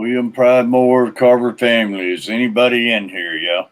William Pridemore, Carver family. Is anybody in here, y'all?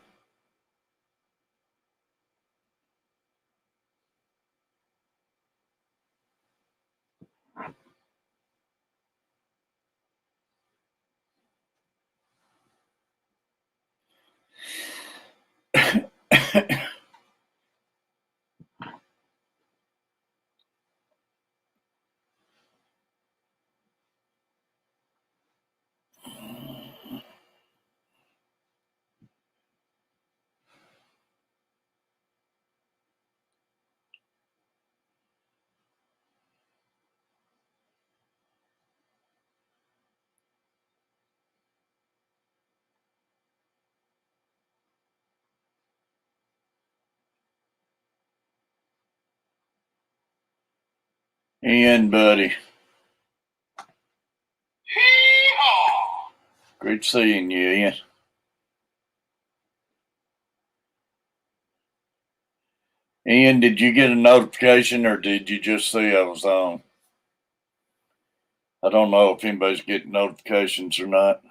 Ian, buddy. Great seeing you, Ian. Ian, did you get a notification or did you just see I was on? I don't know if anybody's getting notifications or not.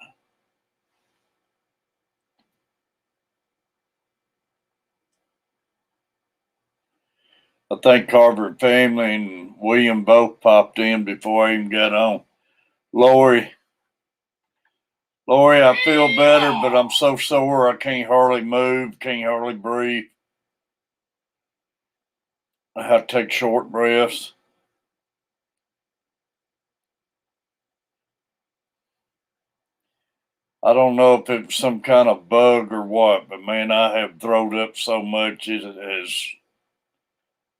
I think Carver family and William both popped in before I even got on. Lori, I feel better, but I'm so sore I can't hardly move, can't hardly breathe. I have to take short breaths. I don't know if it was some kind of bug or what, but man, I have thrown up so much it has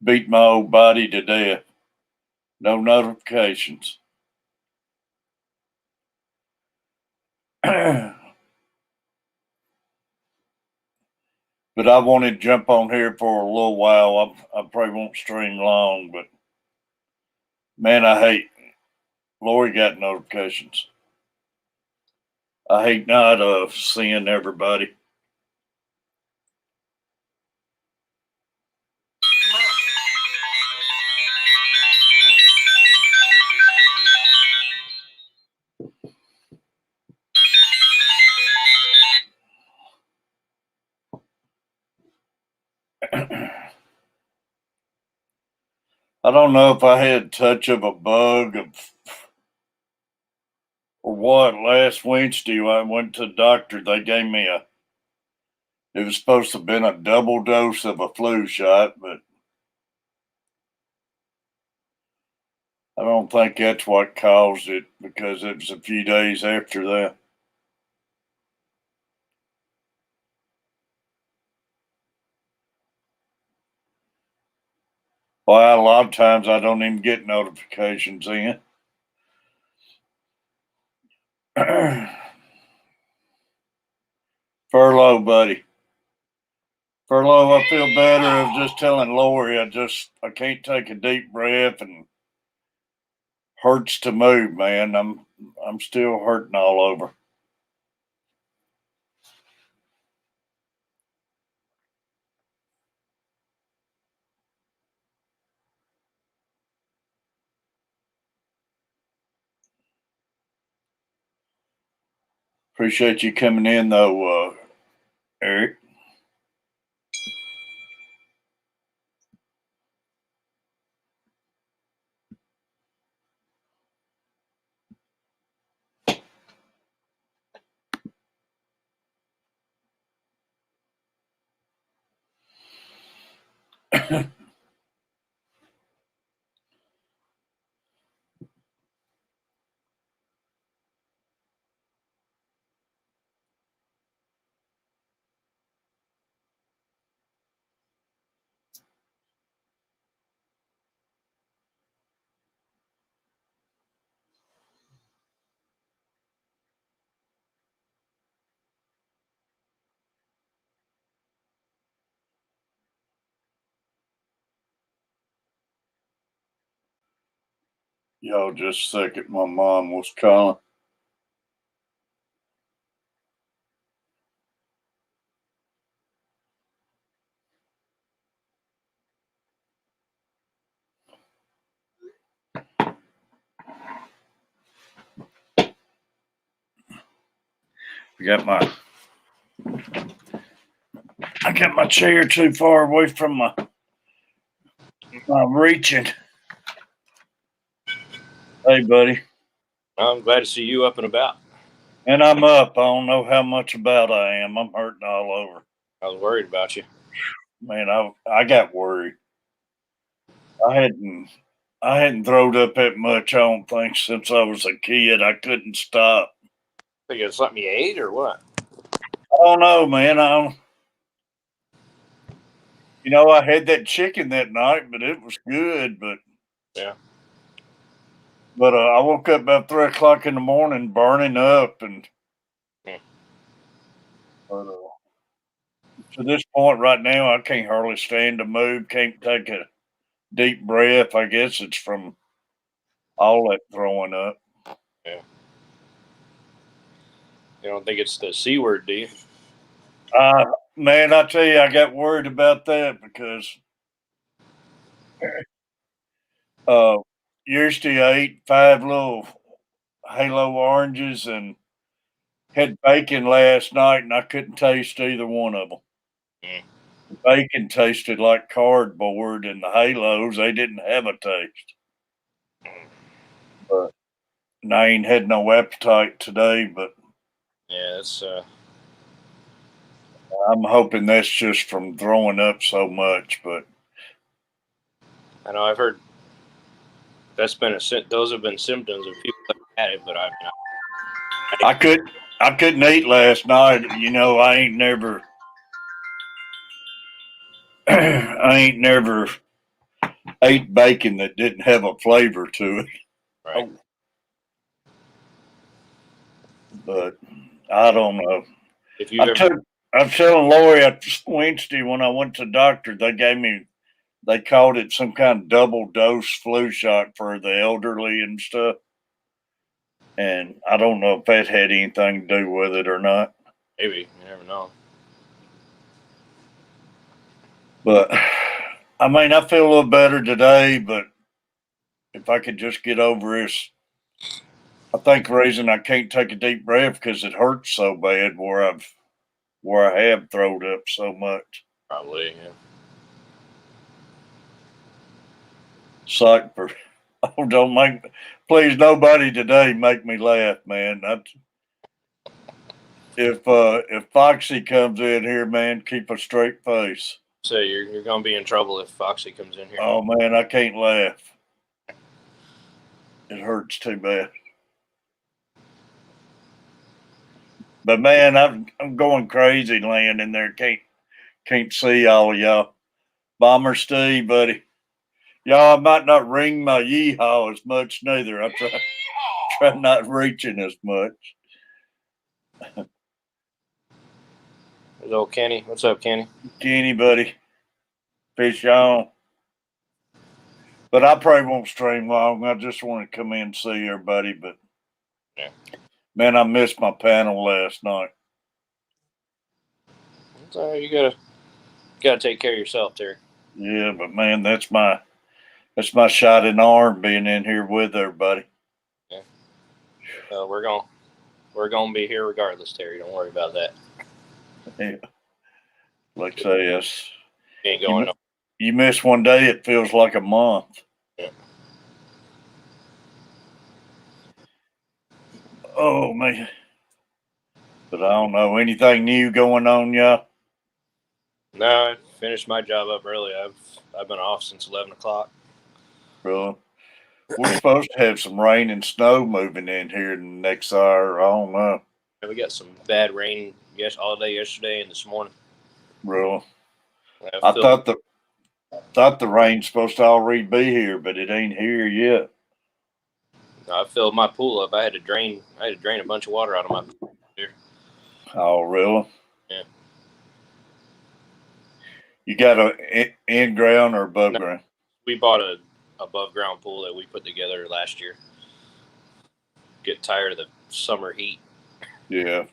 beat my old body to death. No notifications. But I wanted to jump on here for a little while. I probably won't stream long, but man, I hate Lori got notifications. I hate not seeing everybody. I don't know if I had a touch of a bug or what. Last Wednesday, when I went to the doctor, they gave me it was supposed to have been a double dose of a flu shot, but I don't think that's what caused it because it was a few days after that. Well, a lot of times I don't even get notifications in. Furlough, buddy. Furlough, I feel better. I was just telling Lori, I can't take a deep breath and hurts to move, man. I'm still hurting all over. Appreciate you coming in though, Eric. Y'all just a second. My mom was calling. I got my chair too far away from my reaching. Hey, buddy. I'm glad to see you up and about. And I'm up. I don't know how much about I am. I'm hurting all over. I was worried about you. Man, I got worried. I hadn't throwed up that much, I don't think, since I was a kid. I couldn't stop. Think it's something you ate or what? I don't know, man. I had that chicken that night, but it was good. But yeah. But I woke up about 3 o'clock in the morning, burning up, and to this point right now, I can't hardly stand to move. Can't take a deep breath. I guess it's from all that throwing up. Yeah. You don't think it's the C word, do you? Man, I tell you, I got worried about that because yesterday I ate 5 little Halo oranges and had bacon last night, and I couldn't taste either one of them. The bacon tasted like cardboard, and the Halos, they didn't have a taste. But and I ain't had no appetite today, but yeah, it's I'm hoping that's just from throwing up so much. But I know I've heard that's been those have been symptoms of people that had it, but I couldn't eat last night. I ain't never I ain't never ate bacon that didn't have a flavor to it. Right. But I don't know. If you I was telling Lori Wednesday when I went to the doctor, they called it some kind of double dose flu shot for the elderly and stuff. And I don't know if that had anything to do with it or not. Maybe. You never know. But I mean, I feel a little better today, but if I could just get over this, I think the reason I can't take a deep breath because it hurts so bad where I have thrown up so much. Probably, yeah. Psych for please nobody today make me laugh, man. If Foxy comes in here, man, keep a straight face. So you're gonna be in trouble if Foxy comes in here. Oh man, I can't laugh. It hurts too bad. But man, I'm going crazy laying in there. Can't see all of y'all. Bomber Steve, buddy. Y'all, I might not ring my yeehaw as much neither. I try not reaching as much. There's old Kenny. What's up, Kenny? Kenny, buddy. Fish on. But I probably won't stream long. I just want to come in and see everybody. But yeah. Man, I missed my panel last night. So you gotta take care of yourself, Terry. Yeah, but man, that's my shot in the arm being in here with everybody. Yeah. We're gonna be here regardless, Terry. Don't worry about that. Yeah. Like I say, yes. Ain't going. You miss one day, it feels like a month. Yeah. Oh man. But I don't know. Anything new going on, y'all? No, I finished my job up early. I've been off since 11 o'clock. Really? We're supposed to have some rain and snow moving in here in the next hour. I don't know. We got some bad rain all day yesterday and this morning. Really? I thought the rain's supposed to already be here, but it ain't here yet. I filled my pool up. I had to drain a bunch of water out of my pool here. Oh, really? Yeah. You got a in ground or above ground? We bought a above ground pool that we put together last year. Get tired of the summer heat. Yeah.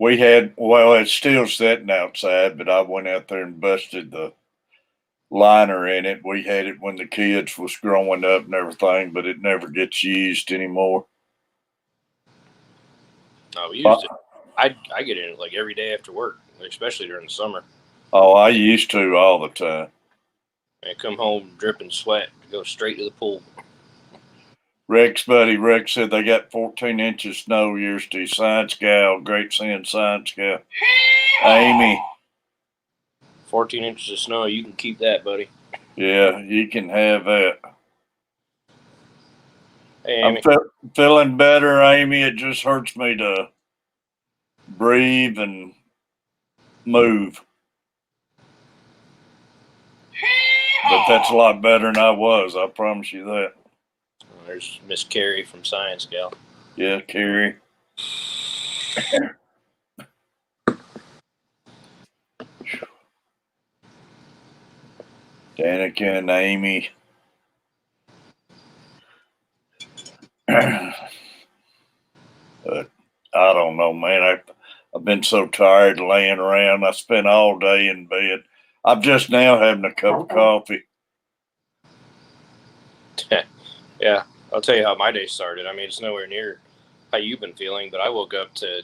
It's still sitting outside, but I went out there and busted the liner in it. We had it when the kids was growing up and everything, but it never gets used anymore. No, we used it. I get in it like every day after work, especially during the summer. Oh, I used to all the time. And come home dripping sweat to go straight to the pool. Rex buddy Rex said they got 14 inches snow yesterday. Science gal, great seeing science gal. Amy. 14 inches of snow, you can keep that, buddy. Yeah, you can have that. Hey, Amy. I'm feeling better, Amy. It just hurts me to breathe and move. But that's a lot better than I was. I promise you that. There's Miss Carrie from Science Gal. Yeah, Carrie. Danica and Amy. But I don't know, man. I've been so tired laying around. I spent all day in bed. I'm just now having a cup of coffee. Yeah, I'll tell you how my day started. I mean, it's nowhere near how you've been feeling, but I woke up to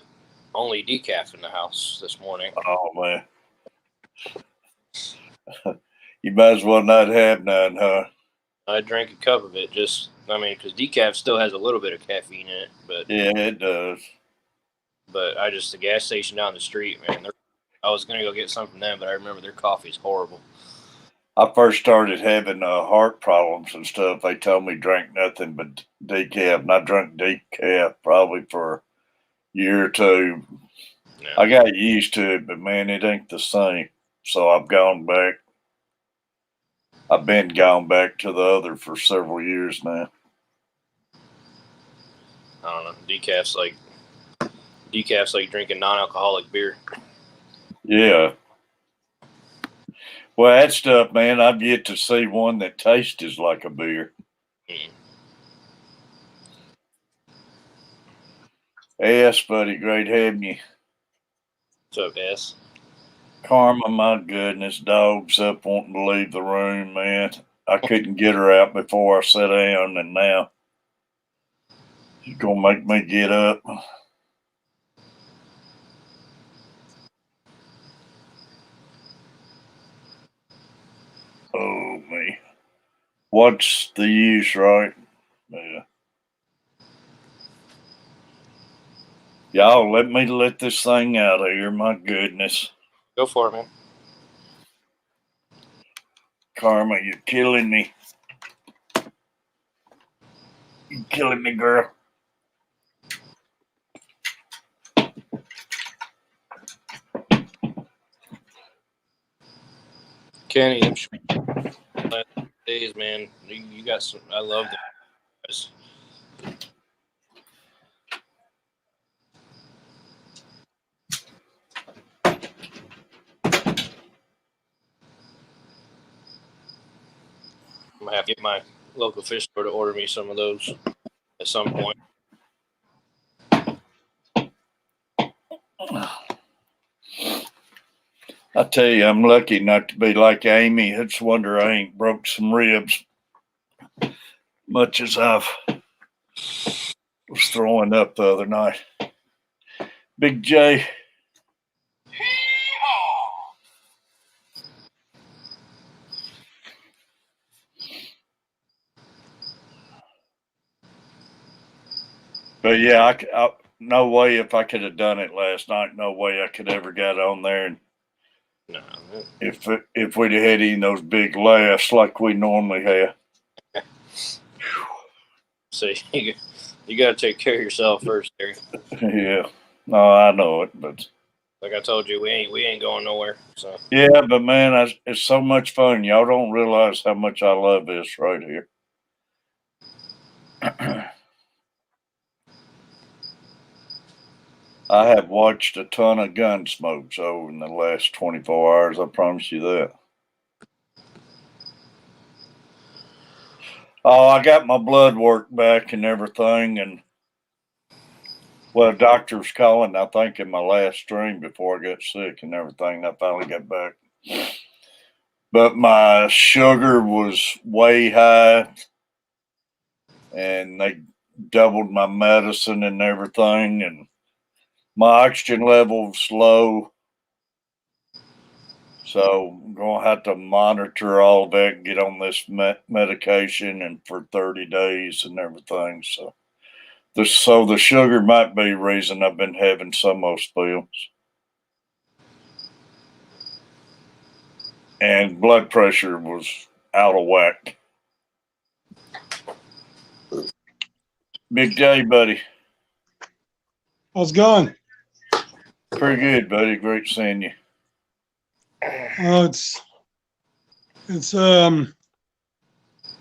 only decaf in the house this morning. Oh, man. You might as well not have none, huh? I drank a cup of it because decaf still has a little bit of caffeine in it, but yeah, it does. But the gas station down the street, man. I was gonna go get some from them, but I remember their coffee's horrible. I first started having heart problems and stuff. They told me drink nothing but decaf, and I drank decaf probably for a year or two. Yeah. I got used to it, but man, it ain't the same. So I've gone back. I've been gone back to the other for several years now. I don't know. Decaf's like drinking non-alcoholic beer. Yeah. Well, that stuff, man, I've yet to see one that tastes like a beer. Yes, buddy, great having you. What's up, S? Karma, my goodness, dog's up wanting to leave the room, man. I couldn't get her out before I sat down, and now she's gonna make me get up. Oh, me. What's the use, right? Yeah. Y'all, let me let this thing out of here. My goodness. Go for it, man. Karma, you're killing me. You're killing me, girl. Kenny, last days, man. You got some. I love them guys. I'm gonna have to get my local fish store to order me some of those at some point. I tell you, I'm lucky not to be like Amy. It's a wonder I ain't broke some ribs, much as I was throwing up the other night. Big J. But yeah, I no way if I could have done it last night. No way I could ever got on there. And no, if we'd have had any of those big laughs like we normally have. So you got to take care of yourself first, Terry. Yeah, no, I know it, but like I told you, we ain't going nowhere. So yeah, but man, it's so much fun. Y'all don't realize how much I love this right here. I have watched a ton of Gunsmoke over in the last 24 hours. I promise you that. Oh, I got my blood work back and everything, and well, doctor's calling, I think, in my last stream before I got sick and everything. I finally got back. But my sugar was way high, and they doubled my medicine and everything, and My oxygen level's low. So I'm going to have to monitor all that and get on this medication and for 30 days and everything. So the sugar might be the reason I've been having some of those spills. And blood pressure was out of whack. Big J, buddy. How's it going? Pretty good, buddy. Great seeing you. Oh, it's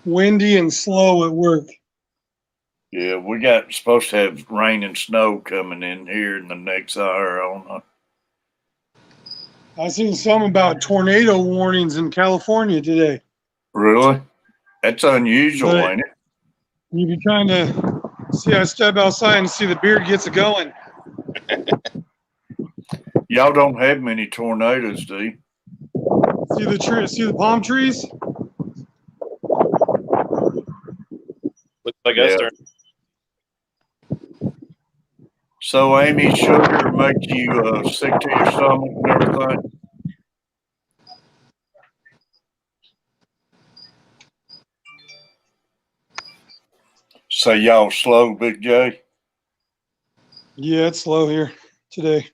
windy and slow at work. Yeah, we got supposed to have rain and snow coming in here in the next hour. I don't know. I seen some about tornado warnings in California today. Really? That's unusual, But ain't it? you be trying to see. I step outside and see the beard gets it going. Y'all don't have many tornadoes, do you? See the tree? See the palm trees? Looks like Yeah. us there. So, Amy, sugar makes you sick to your stomach and everything? So, y'all slow, Big J? Yeah, it's slow here today.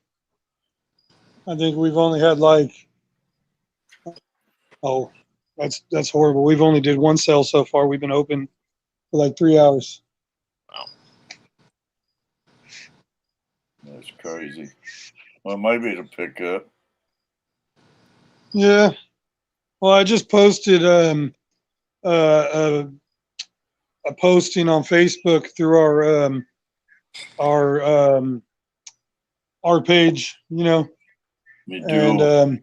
I think we've only had like, oh, that's horrible. We've only did one sale so far. We've been open for like 3 hours. Wow. That's crazy. Well, maybe it'll pick up. Yeah. Well, I just posted a posting on Facebook through our page, you know, You and do.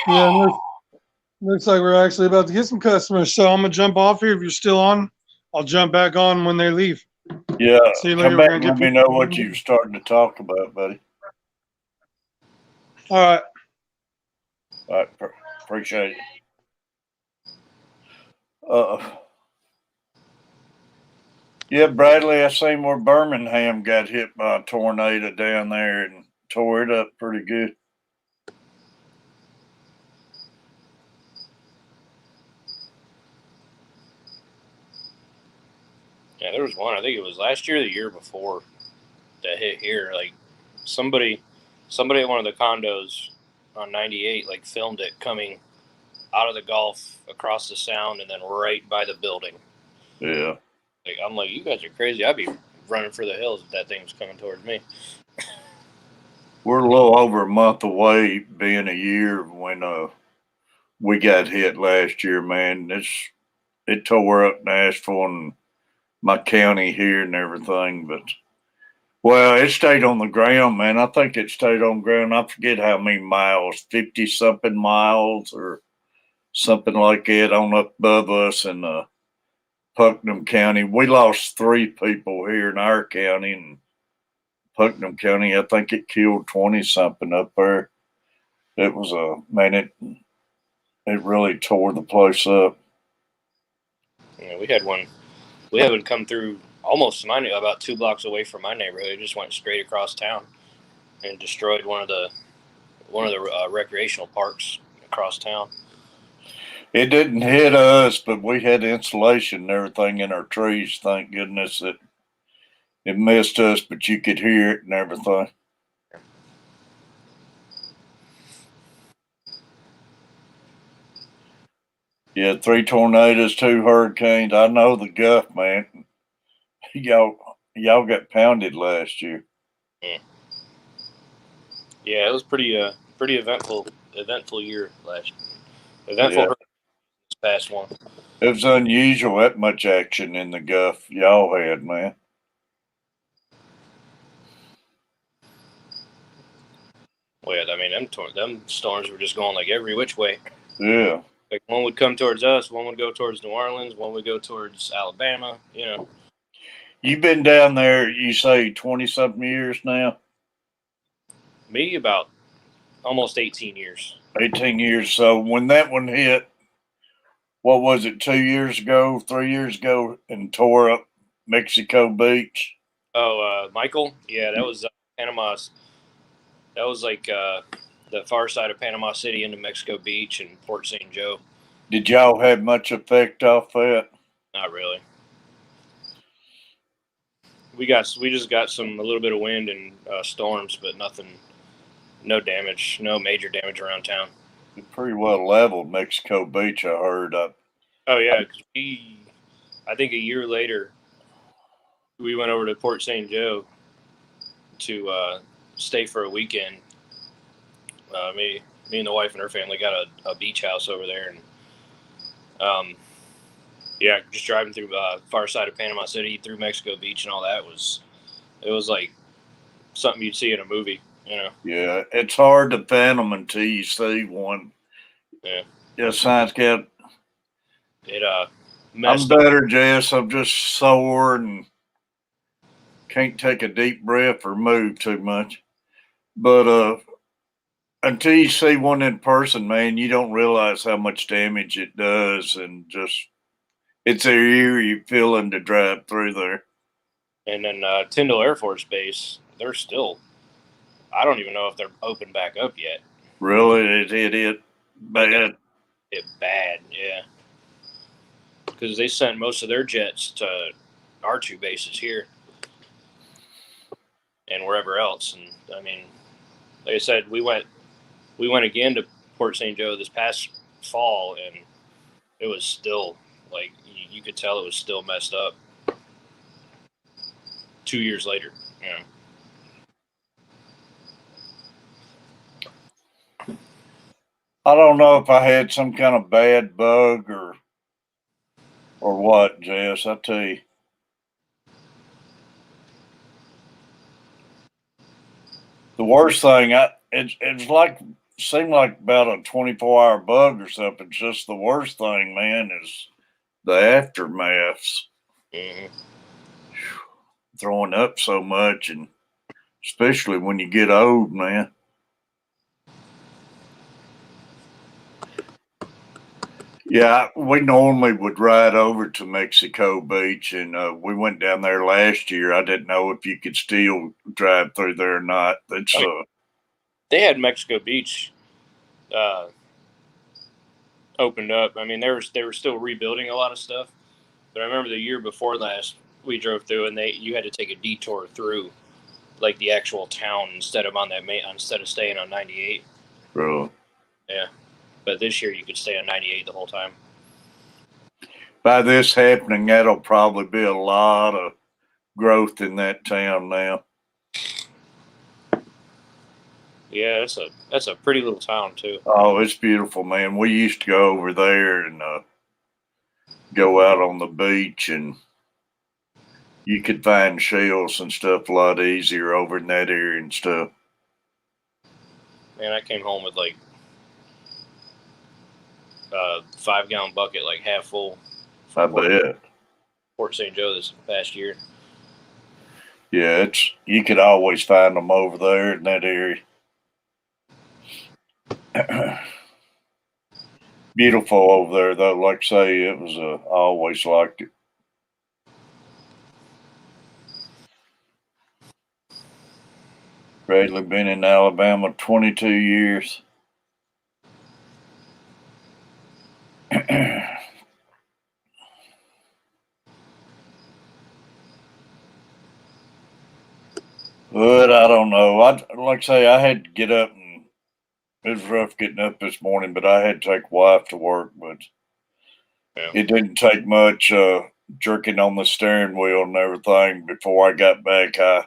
yeah, looks like we're actually about to get some customers. So I'm gonna jump off here. If you're still on, I'll jump back on when they leave. Yeah, See you later. come We're back gonna and get let me people. know what you're starting to talk about, buddy. All right. All right, appreciate it. Yeah, Bradley, I seen where Birmingham got hit by a tornado down there and tore it up pretty good. Yeah, there was one. I think it was last year or the year before that hit here. Like somebody at one of the condos on 98 like filmed it coming out of the Gulf across the Sound and then right by the building. Yeah. Like I'm like, you guys are crazy. I'd be running for the hills if that thing was coming towards me. We're a little over a month away being a year when we got hit last year, man. It tore up Nashville and my county here and everything, but well, it stayed on the ground, man. I think it stayed on the ground. I forget how many miles, 50 something miles or something like that on up above us in Putnam County. We lost 3 people here in our county, and Putnam County, I think it killed 20 something up there. It was it really tore the place up. Yeah, we had one. We had one come through almost about 2 blocks away from my neighborhood. It just went straight across town and destroyed one of the recreational parks across town. It didn't hit us, but we had insulation and everything in our trees. Thank goodness that it missed us, but you could hear it and everything. Yeah, 3 tornadoes, 2 hurricanes. I know the Gulf, man. Y'all got pounded last year. Yeah, it was pretty eventful year last. Eventful this past one. It was unusual that much action in the Gulf y'all had, man. Well, yeah, I mean, them storms were just going like every which way. Yeah. Like one would come towards us, one would go towards New Orleans, one would go towards Alabama. You know, You've been down there, you say 20 something years now? me about almost 18 years. 18 years. So when that one hit, what was it, 2 years ago, 3 years ago, and tore up Mexico Beach? Oh, Michael, yeah, that was Panama. That was like the far side of Panama City into Mexico Beach and Port St. Joe. Did y'all have much effect off that? Not really. We just got a little bit of wind and storms, but nothing, no damage, no major damage around town. It pretty well leveled Mexico Beach, I heard. Oh yeah, because I think a year later, we went over to Port St. Joe to stay for a weekend. Me and the wife and her family got a beach house over there, and yeah, just driving through far side of Panama City through Mexico Beach and all that it was like something you'd see in a movie, you know. Yeah, it's hard to fathom until you see one. Yeah. Yeah, science cat. It I'm messed up. better, Jess. I'm just sore and can't take a deep breath or move too much. But until you see one in person, man, you don't realize how much damage it does, and just it's an eerie feeling to drive through there. And then Tyndall Air Force Base, they're still, I don't even know if they're open back up yet. Really, it hit it bad. It bad, yeah. Because they sent most of their jets to our two bases here and wherever else. And I mean, like I said, we went again to Port St. Joe this past fall, and it was still like you could tell it was still messed up. 2 years later, you know. I don't know if I had some kind of bad bug or what, Jess. I tell you, the worst thing, it's like seemed like about a 24-hour bug or something. It's just the worst thing, man, is the aftermaths. Mm-hmm. Throwing up so much, and especially when you get old, man. Yeah, we normally would ride over to Mexico Beach, and we went down there last year. I didn't know if you could still drive through there or not. That's They had Mexico Beach opened up. I mean, they were still rebuilding a lot of stuff, but I remember the year before last we drove through, and you had to take a detour through like the actual town instead of instead of staying on 98. really. Yeah, but this year you could stay on 98 the whole time. By this happening, that'll probably be a lot of growth in that town now. Yeah, that's a pretty little town too. Oh, it's beautiful, man. We used to go over there and go out on the beach, and you could find shells and stuff a lot easier over in that area and stuff. Man, I came home with like a 5-gallon bucket, like half full. I bet. Port St. Joe this past year. Yeah, you could always find them over there in that area. Beautiful over there, though. Like I say, it was. I always liked it. Bradley been in Alabama 22 years. But I don't know. Like I say, I had to get up, and it was rough getting up this morning. But I had to take wife to work. But It didn't take much jerking on the steering wheel and everything before I got back. I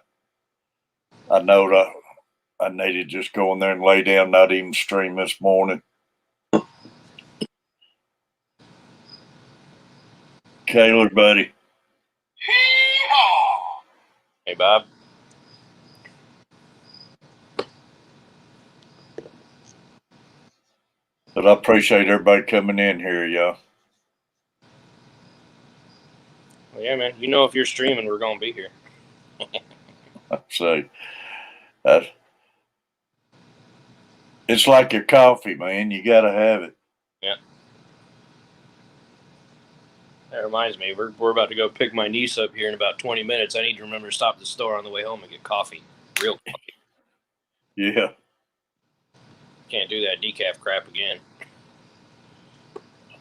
knowed I needed to just go in there and lay down, not even stream this morning. Kaylor, buddy. Hey, Bob. But I appreciate everybody coming in here, y'all. Well, yeah, man. You know, if you're streaming, we're gonna be here. So it's like your coffee, man. You got to have it. Yeah. That reminds me, we're about to go pick my niece up here in about 20 minutes. I need to remember to stop at the store on the way home and get coffee real. Yeah. Can't do that decaf crap again.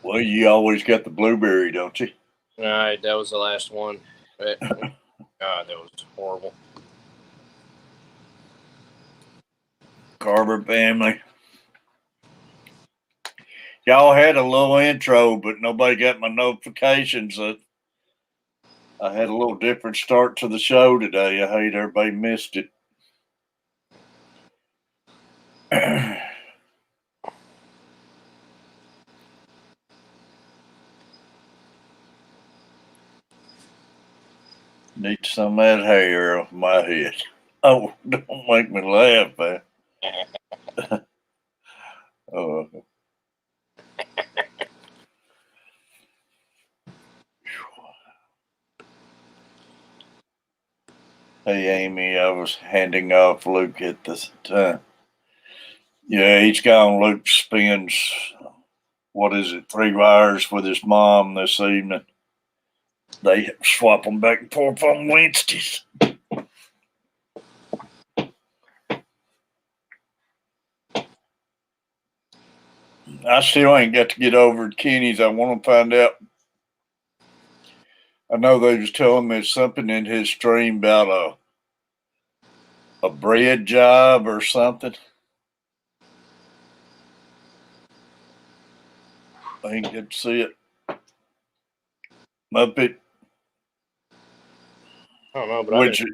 Well, you always got the blueberry, don't you? All right, that was the last one. But, God, that was horrible. Carver family. Y'all had a little intro, but nobody got my notifications that I had a little different start to the show today. I hate everybody missed it. Need some of that hair off my head. Oh, don't make me laugh, man. Hey, Amy, I was handing off Luke at this time. Yeah, he's gone. Luke spends, 3 hours with his mom this evening. They swap them back and forth on Wednesdays. I still ain't got to get over at Kenny's. I want to find out. I know they was telling me something in his stream about a bread job or something. I ain't get to see it. Muppet. I don't know, but Which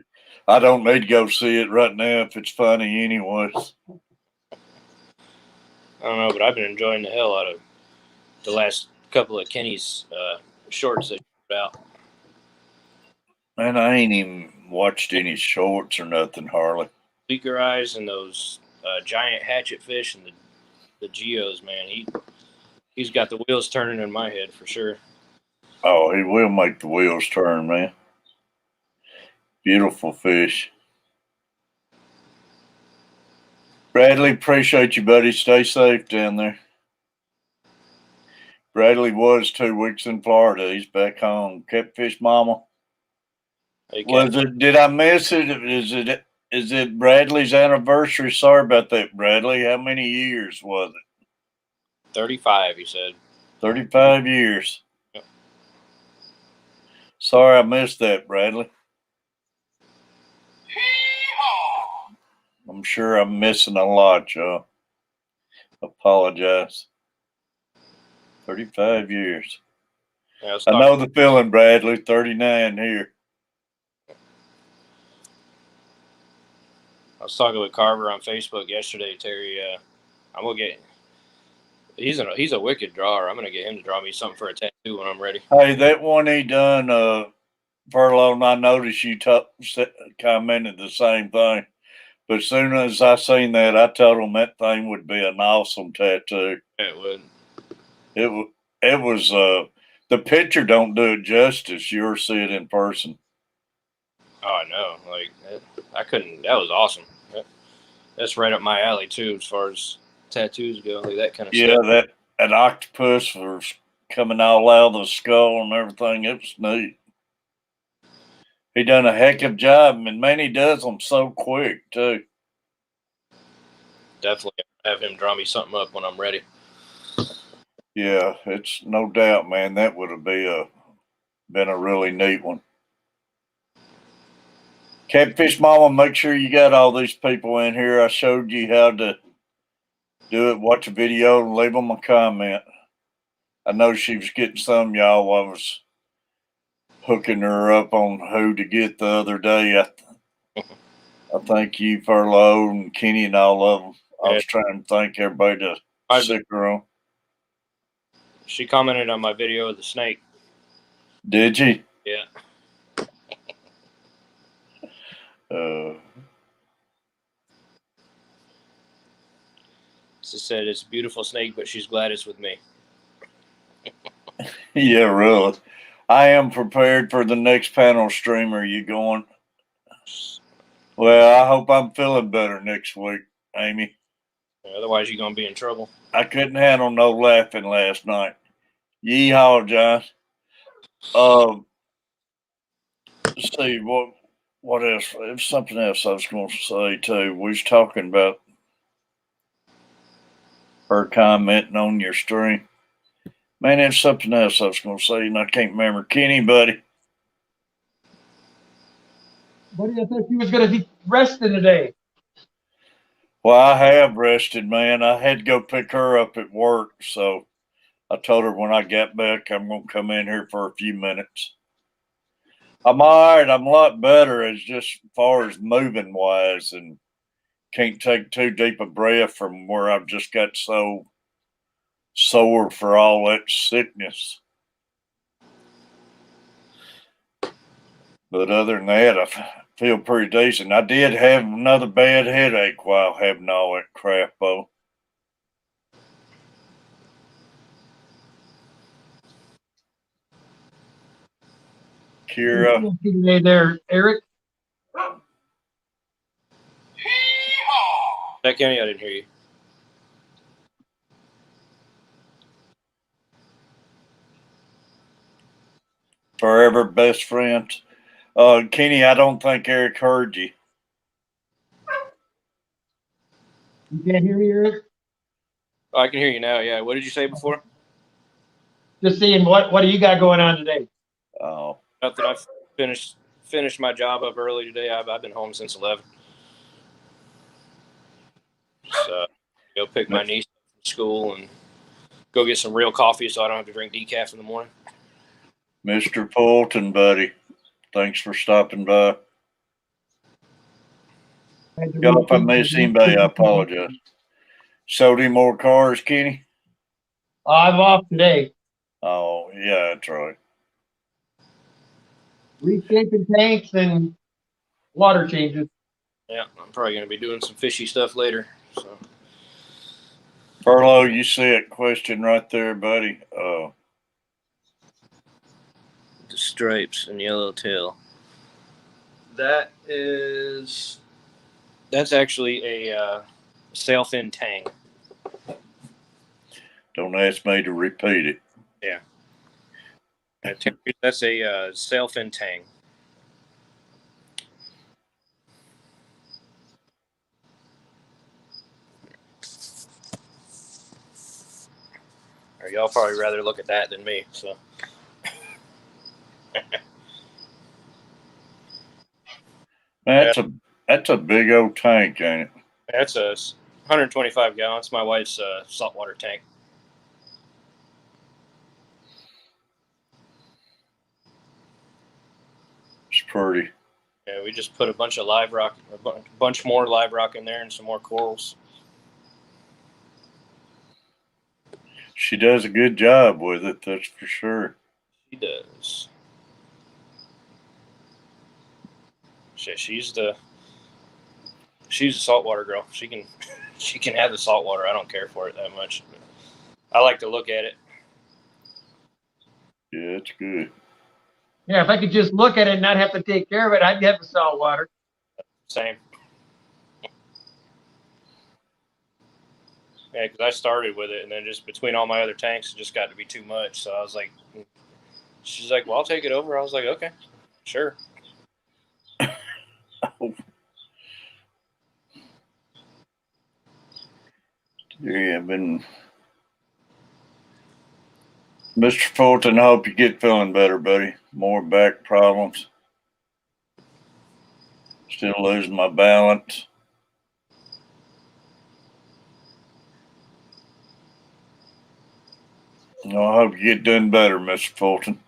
I don't need to go see it right now if it's funny anyways. I don't know, but I've been enjoying the hell out of the last couple of Kenny's shorts that he put out. Man, I ain't even watched any shorts or nothing, Harley. Speaker eyes and those giant hatchet fish and the geos, man. He's got the wheels turning in my head for sure. Oh, he will make the wheels turn, man. Beautiful fish. Bradley, appreciate you, buddy. Stay safe down there. Bradley was 2 weeks in Florida. He's back home. Catfish mama. Hey, Was it? Did I miss it? Is it Bradley's anniversary? Sorry about that, Bradley. How many years was it? 35, he said. 35 years. Yep. Sorry I missed that, Bradley. I'm sure I'm missing a lot, y'all. Apologize. 35 years. Yeah, I know the feeling, Bradley. 39 here. I was talking with Carver on Facebook yesterday, Terry. I'm gonna get. He's a wicked drawer. I'm gonna get him to draw me something for a tattoo when I'm ready. Hey, that one he done, Furlough, and I noticed you commented the same thing. But as soon as I seen that, I told him that thing would be an awesome tattoo. It would. It was the picture don't do it justice. You'll see it in person. Oh, I know. Like I couldn't. That was awesome. That's right up my alley too, as far as tattoos go, like that kind of stuff. Yeah, that octopus was coming all out of the skull and everything. It was neat. He done a heck of a job, and man, he does them so quick too. Definitely have him draw me something up when I'm ready. Yeah, it's no doubt, man. That would have been a really neat one. Catfish Mama, make sure you got all these people in here. I showed you how to do it. Watch a video and leave them a comment. I know she was getting some, y'all. I was hooking her up on who to get the other day. I thank you, Furlough, and Kenny, and all of them. I was trying to thank everybody to stick around. She commented on my video of the snake. Did you? Yeah. She said it's a beautiful snake, but she's glad it's with me. Yeah, really. I am prepared for the next panel streamer. You going? Well, I hope I'm feeling better next week, Amy. Otherwise, you're going to be in trouble. I couldn't handle no laughing last night. Yeehaw, John. Let's see what what else? There's something else I was going to say too. We was talking about her commenting on your stream. Man, there's something else I was going to say, and I can't remember. Kenny, buddy. Buddy, I thought you was going to be resting today. Well, I have rested, man. I had to go pick her up at work, so I told her when I get back, I'm going to come in here for a few minutes. I'm all right. I'm a lot better as just far as moving wise, and can't take too deep a breath from where I've just got so sore for all that sickness. But other than that, I feel pretty decent. I did have another bad headache while having all that crap, though. Kira, Today there, Eric. That Kenny, I didn't hear you. forever best friends. Kenny, I don't think Eric heard you. You can't hear me, Eric? Oh, I can hear you now. Yeah. What did you say before? Just seeing what do you got going on today? Oh, Nothing. I finished my job up early today. I've been home since 11. So go pick my niece up from school and go get some real coffee so I don't have to drink decaf in the morning. Mr. Fulton, buddy, thanks for stopping by. Y'all, if I miss anybody, I apologize. Sold any more cars, Kenny? I'm off today. Oh, yeah, that's right. Reshaping tanks and water changes. Yeah, I'm probably going to be doing some fishy stuff later. So Furlough, you see that question right there, buddy. the stripes and yellow tail. That's actually a sailfin tang. Don't ask me to repeat it. Yeah. That's a sailfin tang. Or y'all probably rather look at that than me. So That's a big old tank, ain't it? that's a 125 gallons. My wife's saltwater tank. It's pretty. Yeah, we just put a bunch of live rock, a bunch more live rock in there, and some more corals. She does a good job with it, that's for sure. She does. She's the saltwater girl. She can have the saltwater. I don't care for it that much. I like to look at it. Yeah, it's good. Yeah, if I could just look at it and not have to take care of it, I'd get the salt water. Same. Yeah, because I started with it, and then just between all my other tanks, it just got to be too much. So I was like, she's like, well, I'll take it over. I was like, okay, sure. Yeah, been Mr. Fulton, I hope you get feeling better, buddy. More back problems. Still losing my balance. No, I hope you get doing better, Mr. Fulton.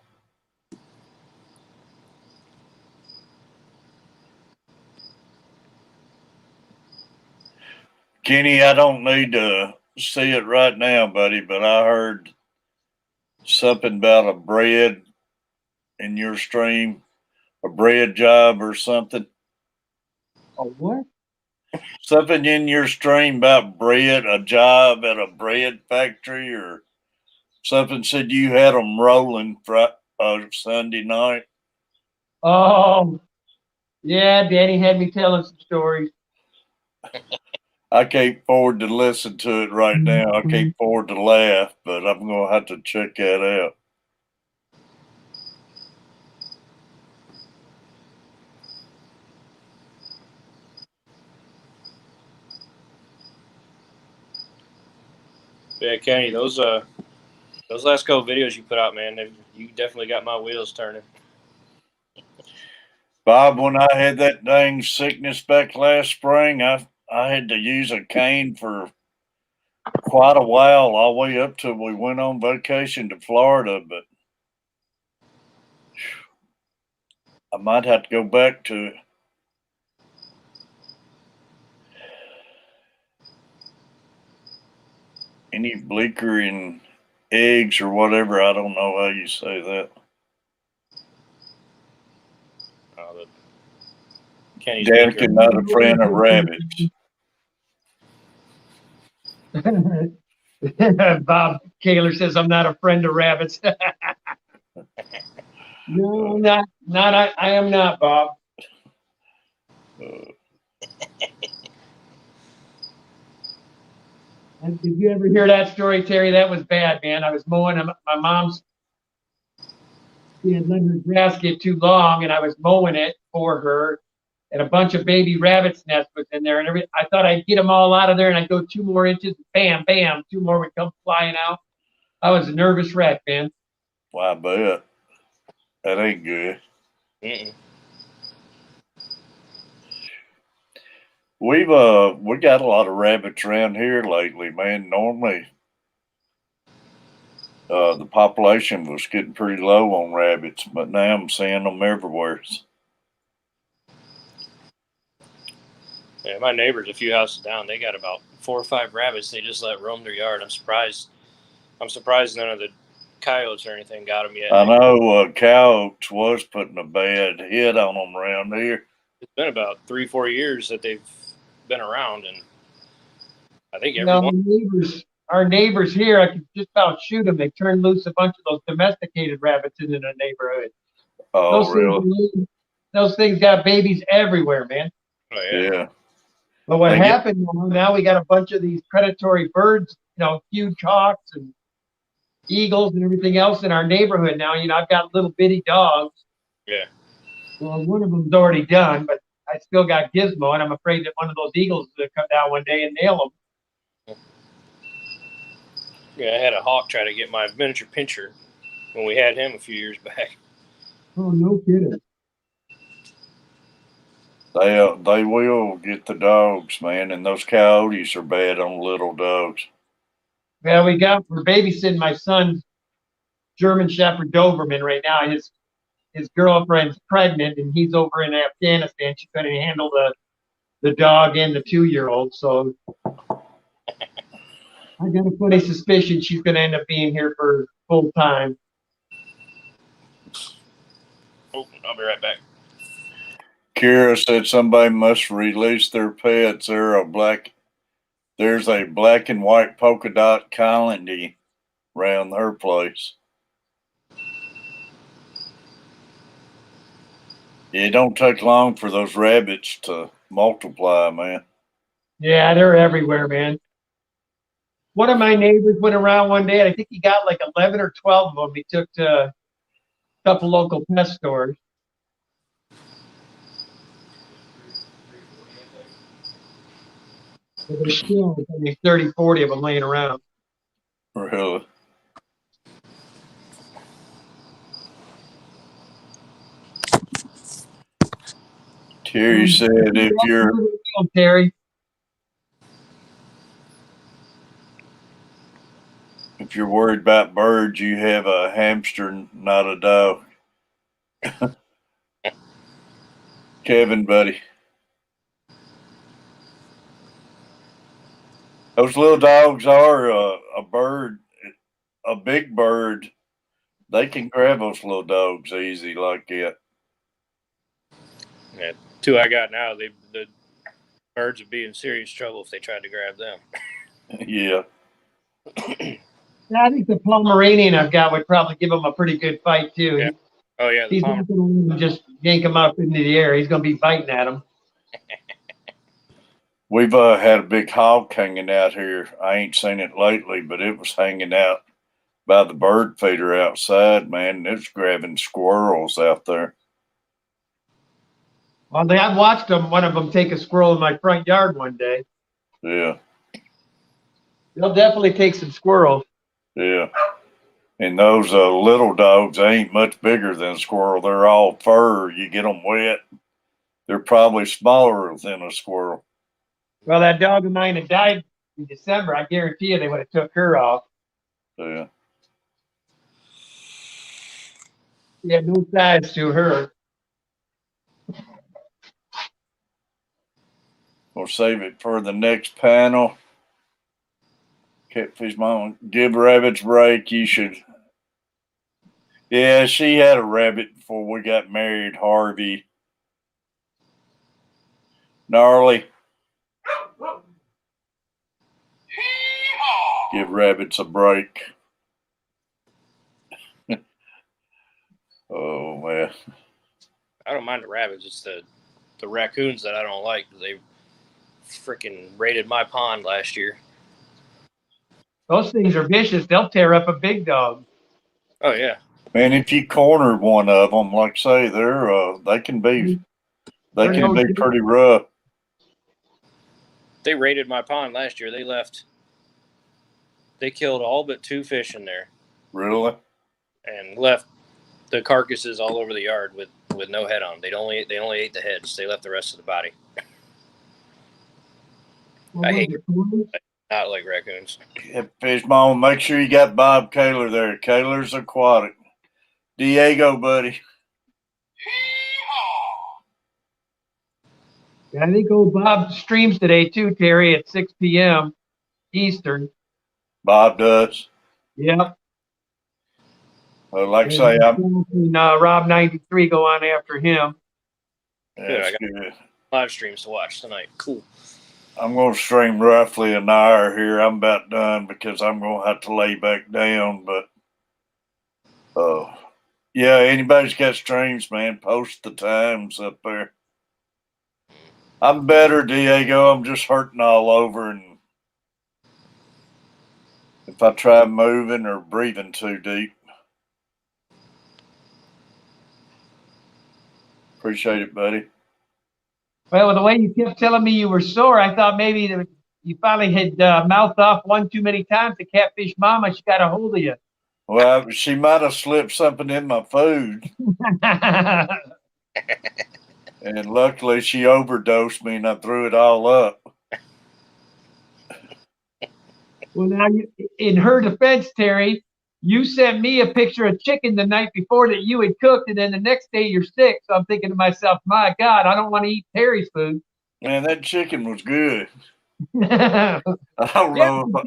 Kenny, I don't need to see it right now, buddy, but I heard something about a bread in your stream, a bread job or something. Oh, what? Something in your stream about bread, a job at a bread factory or something said you had them rolling Sunday night. Oh, yeah, Danny had me telling some stories. I can't afford to listen to it right now. I can't afford to laugh, but I'm going to have to check that out. Yeah, Kenny, those last couple videos you put out, man, you definitely got my wheels turning. Bob, when I had that dang sickness back last spring, I had to use a cane for quite a while, all the way up till we went on vacation to Florida, but I might have to go back to it. Any bleaker in eggs or whatever, I don't know how you say that. Kenny's Danica, not a friend of rabbits. Bob Kaler says I'm not a friend of rabbits. No, not I am not, Bob. And did you ever hear that story, Terry? That was bad, man. I was mowing my mom's. She had let her grass get too long, and I was mowing it for her, and a bunch of baby rabbits' nest was in there, and I thought I'd get them all out of there, and I'd go 2 more inches, bam, bam, 2 more would come flying out. I was a nervous wreck, man. Well, I bet. That ain't good. Mm-mm. We got a lot of rabbits around here lately, man. Normally, the population was getting pretty low on rabbits, but now I'm seeing them everywhere. Yeah, my neighbors a few houses down, they got about 4 or 5 rabbits they just let roam their yard. I'm surprised none of the coyotes or anything got them yet. I know Cow Oaks was putting a bad hit on them around here. It's been about 3-4 years that they've been around, and I think No, everyone. our neighbors here, I could just about shoot them. They turned loose a bunch of those domesticated rabbits into the neighborhood. Oh, really? Those things got babies everywhere, man. Oh, yeah. Yeah. But what happened now, we got a bunch of these predatory birds, huge hawks and eagles and everything else in our neighborhood now. I've got little bitty dogs. Yeah. Well, one of them's already done, but I still got Gizmo, and I'm afraid that one of those eagles is going to come down one day and nail him. Yeah, I had a hawk try to get my miniature pincher when we had him a few years back. Oh, no kidding. They will get the dogs, man, and those coyotes are bad on little dogs. Yeah, we're babysitting my son's German Shepherd Doberman right now. His girlfriend's pregnant, and he's over in Afghanistan. She's going to handle the dog and the 2-year-old. So I got a funny suspicion she's going to end up being here for full time. Oh, I'll be right back. Kira said somebody must release their pets. There's a black and white polka dot colony around her place. It don't take long for those rabbits to multiply, man. Yeah, they're everywhere, man. One of my neighbors went around one day, and I think he got like 11 or 12 of them. He took to a couple local pet stores. But there's still 30, 40 of them laying around. Really? Terry said if you're worried about birds, you have a hamster, not a dog. Kevin, buddy. Those little dogs are a bird, a big bird. They can grab those little dogs easy like that. Yeah, 2 I got now, the birds would be in serious trouble if they tried to grab them. Yeah. I think the Pomeranian I've got would probably give him a pretty good fight too. Yeah. Oh yeah, he's not going to just yank him up into the air. He's going to be biting at him. We've had a big hog hanging out here. I ain't seen it lately, but it was hanging out by the bird feeder outside, man. It was grabbing squirrels out there. Well, I watched one of them take a squirrel in my front yard one day. Yeah. They'll definitely take some squirrels. Yeah. And those little dogs, they ain't much bigger than a squirrel. They're all fur. You get them wet, they're probably smaller than a squirrel. Well, that dog of mine that died in December, I guarantee you they would have took her off. Yeah. She had no size to her. We'll save it for the next panel. Catfish mom, give rabbits a break. You should. Yeah, she had a rabbit before we got married, Harvey. Gnarly. Give rabbits a break. Oh, man. I don't mind the rabbits. It's the raccoons that I don't like. They freaking raided my pond last year. Those things are vicious. They'll tear up a big dog. Oh yeah. Man, if you corner one of them, like say, they can be pretty rough. They raided my pond last year. They left. They killed all but 2 fish in there. Really? And left the carcasses all over the yard with no head on. They only ate the heads. They left the rest of the body. I hate not like raccoons. Catfish mom, make sure you got Bob Kaler there. Kaler's aquatic. Diego, buddy. Yeah, I think old Bob streams today too, Terry, at 6 p.m. Eastern. Bob does. Yep. Well, like I say, I'm. Rob 93 go on after him. Yeah, I got live streams to watch tonight. Cool. I'm going to stream roughly an hour here. I'm about done because I'm going to have to lay back down. But, yeah, anybody's got streams, man, post the times up there. I'm better, Diego. I'm just hurting all over. And if I try moving or breathing too deep. Appreciate it, buddy. Well, the way you kept telling me you were sore, I thought maybe you finally had mouthed off one too many times to Catfish Mama. She got a hold of you. Well, she might have slipped something in my food. And luckily she overdosed me and I threw it all up. Well, now, in her defense, Terry, you sent me a picture of chicken the night before that you had cooked, and then the next day you're sick. So I'm thinking to myself, my God, I don't want to eat Terry's food. Man, that chicken was good. I don't know. Put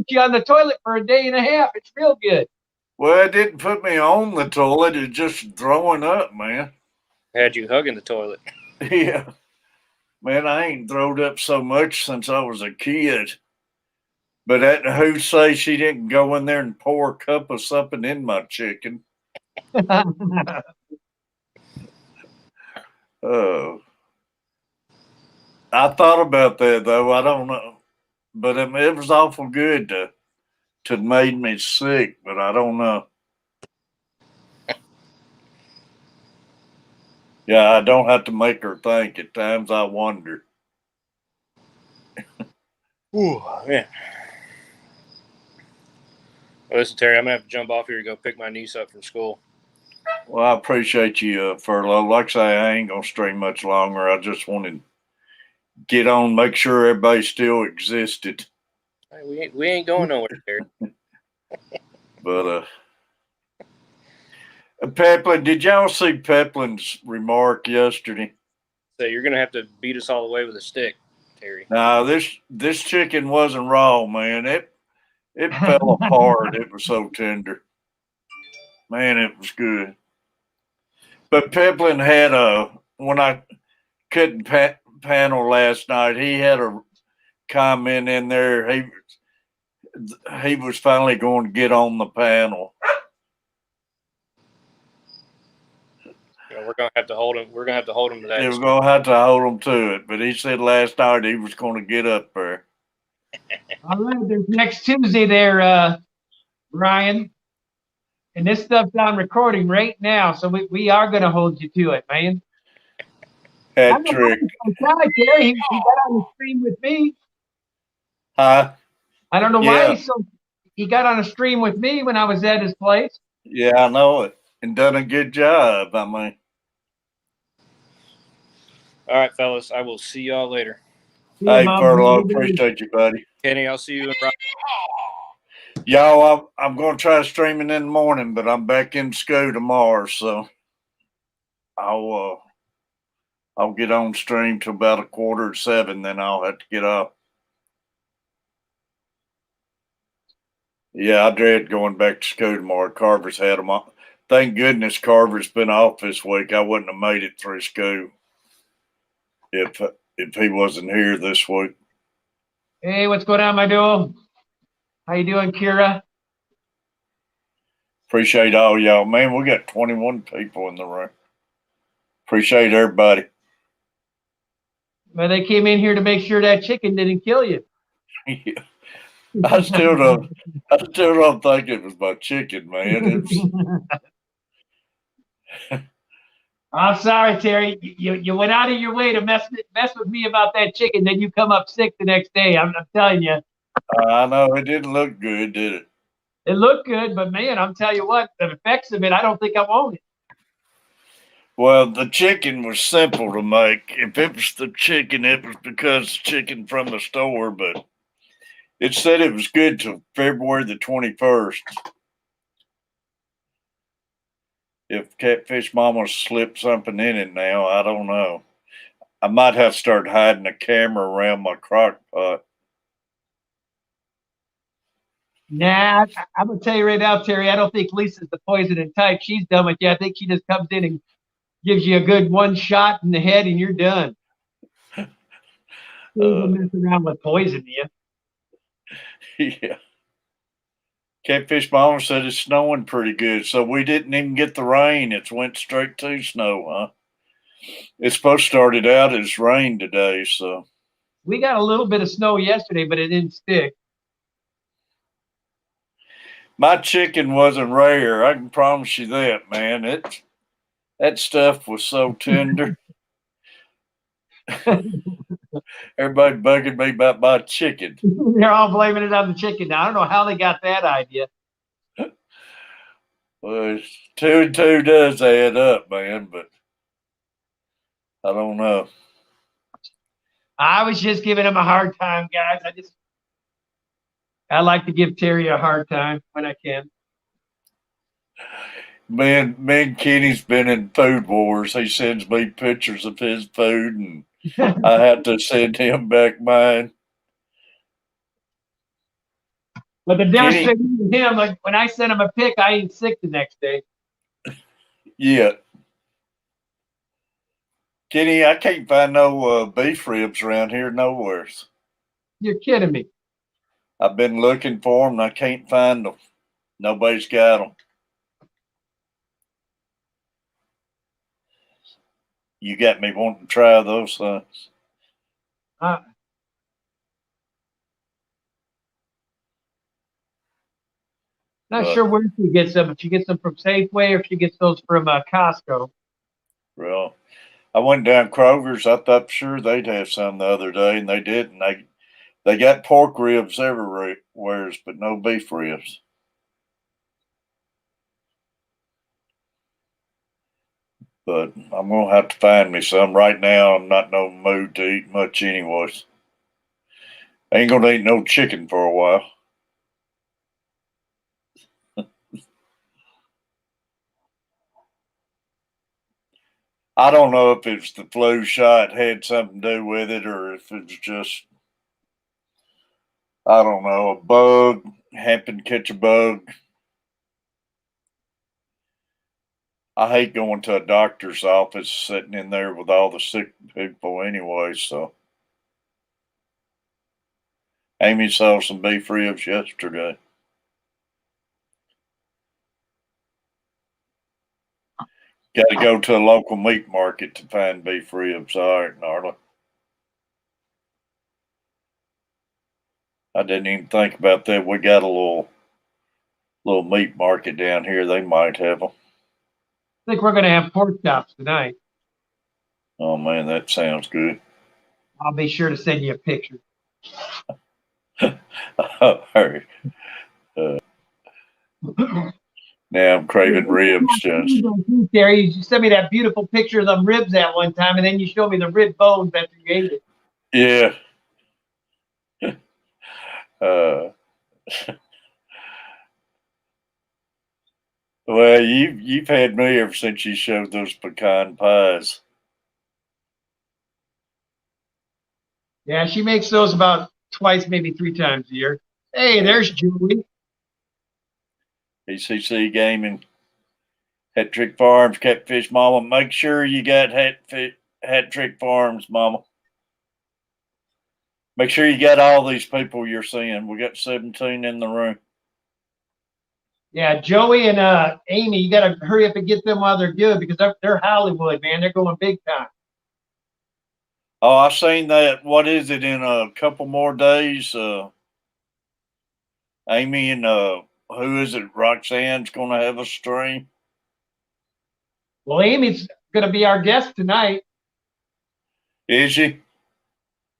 you on the toilet for a day and a half. It's real good. Well, it didn't put me on the toilet. It's just throwing up, man. Had you hugging the toilet. Yeah. Man, I ain't throwed up so much since I was a kid. But who say she didn't go in there and pour a cup of something in my chicken? Oh. I thought about that, though. I don't know. But it was awful good to made me sick, but I don't know. Yeah, I don't have to make her think. At times I wonder. Ooh, man. Well, listen, Terry, I'm going to have to jump off here to go pick my niece up from school. Well, I appreciate you, Furlough. Like I say, I ain't going to stream much longer. I just wanted to get on, make sure everybody still existed. Hey, we ain't going nowhere, Terry. But, Peplin, did y'all see Peplin's remark yesterday? So you're going to have to beat us all the way with a stick, Terry. No, this chicken wasn't raw, man. It fell apart. It was so tender. Man, it was good. But Peplin had when I couldn't panel last night, he had a comment in there. He was finally going to get on the panel. Yeah, we're going to have to hold him. We're going to have to hold him to that. Yeah, we're going to have to hold him to it. But he said last night he was going to get up there. All right, there's next Tuesday there, Ryan. And this stuff's on recording right now, so we are going to hold you to it, man. Hat trick. Terry, he got on the stream with me. Huh? I don't know Yeah. why he got on a stream with me when I was at his place. Yeah, I know it. And done a good job. I mean, All right, fellas. I will see y'all later. See you, hey, Mom. Furlough, appreciate you, buddy. Kenny, I'll see you in Rock. Y'all, I'm going to try streaming in the morning, but I'm back in school tomorrow, so I'll get on stream till about 6:45, then I'll have to get off. Yeah, I dread going back to school tomorrow. Carver's had them off. Thank goodness Carver's been off this week. I wouldn't have made it through school if he wasn't here this week. Hey, what's going on, my dude? How you doing, Kira? Appreciate all y'all. Man, we got 21 people in the room. Appreciate everybody. Well, they came in here to make sure that chicken didn't kill you. Yeah. I still don't think it was my chicken, man. It's I'm sorry, Terry. You went out of your way to mess with me about that chicken, then you come up sick the next day. I'm telling you. I know it didn't look good, did it? It looked good, but man, I'm telling you what, the effects of it, I don't think I want it. Well, the chicken was simple to make. If it was the chicken, it was because it's chicken from the store, but it said it was good till February the 21st. If Catfish Mama slipped something in it now, I don't know. I might have to start hiding a camera around my crock pot. Nah, I'm gonna tell you right now, Terry. I don't think Lisa's the poisoning type. She's done with you. I think she just comes in and gives you a good one shot in the head, and you're done. She ain't gonna mess around with poison you. Yeah. Catfish Mama said it's snowing pretty good, so we didn't even get the rain. It's went straight to snow, huh? It's supposed to started out as rain today, so We got a little bit of snow yesterday, but it didn't stick. my chicken wasn't rare. I can promise you that, man. That stuff was so tender. Everybody bugging me about my chicken. They're all blaming it on the chicken. Now I don't know how they got that idea. Well, 2 and 2 does add up, man, but I don't know. I was just giving him a hard time, guys. I like to give Terry a hard time when I can. Man, Kenny's been in food wars. He sends me pictures of his food, and I have to send him back mine. But the difference Kenny, between him, like when I send him a pic, I ain't sick the next day. yeah. Kenny, I can't find no beef ribs around here nowhere. You're kidding me. I've been looking for them, and I can't find them. Nobody's got them. You got me wanting to try those things. Not sure where she gets them. If she gets them from Safeway or if she gets those from Costco. Well, I went down Kroger's. I thought for sure they'd have some the other day, and they didn't. They got pork ribs everywhere, but no beef ribs. But I'm going to have to find me some. Right now, I'm not in no mood to eat much anyways. I ain't going to eat no chicken for a while. I don't know if it's the flu shot had something to do with it or if it's just, I don't know, a bug, happened to catch a bug. I hate going to a doctor's office sitting in there with all the sick people anyway, so. Amy saw some beef ribs yesterday. Got to go to a local meat market to find beef ribs. All right, Narla. I didn't even think about that. We got a little meat market down here. They might have them. I think we're going to have pork chops tonight. Oh man, that sounds good. I'll be sure to send you a picture. Hurry. Now I'm craving ribs, just. Terry, you sent me that beautiful picture of them ribs that one time, and then you showed me the rib bones after you ate it. Yeah. Well, you've had me ever since you showed those pecan pies. Yeah, she makes those about twice, maybe 3 times a year. Hey, there's Julie. ECC Gaming, Hat Trick Farms, Catfish Mama. Make sure you got Hat Trick Farms, Mama. Make sure you got all these people you're seeing. We got 17 in the room. Yeah, Joey and Amy, you got to hurry up and get them while they're good because they're Hollywood, man. They're going big time. Oh, I seen that. What is it in a couple more days? Amy and who is it? Roxanne's gonna have a stream. Well, Amy's going to be our guest tonight. Is she?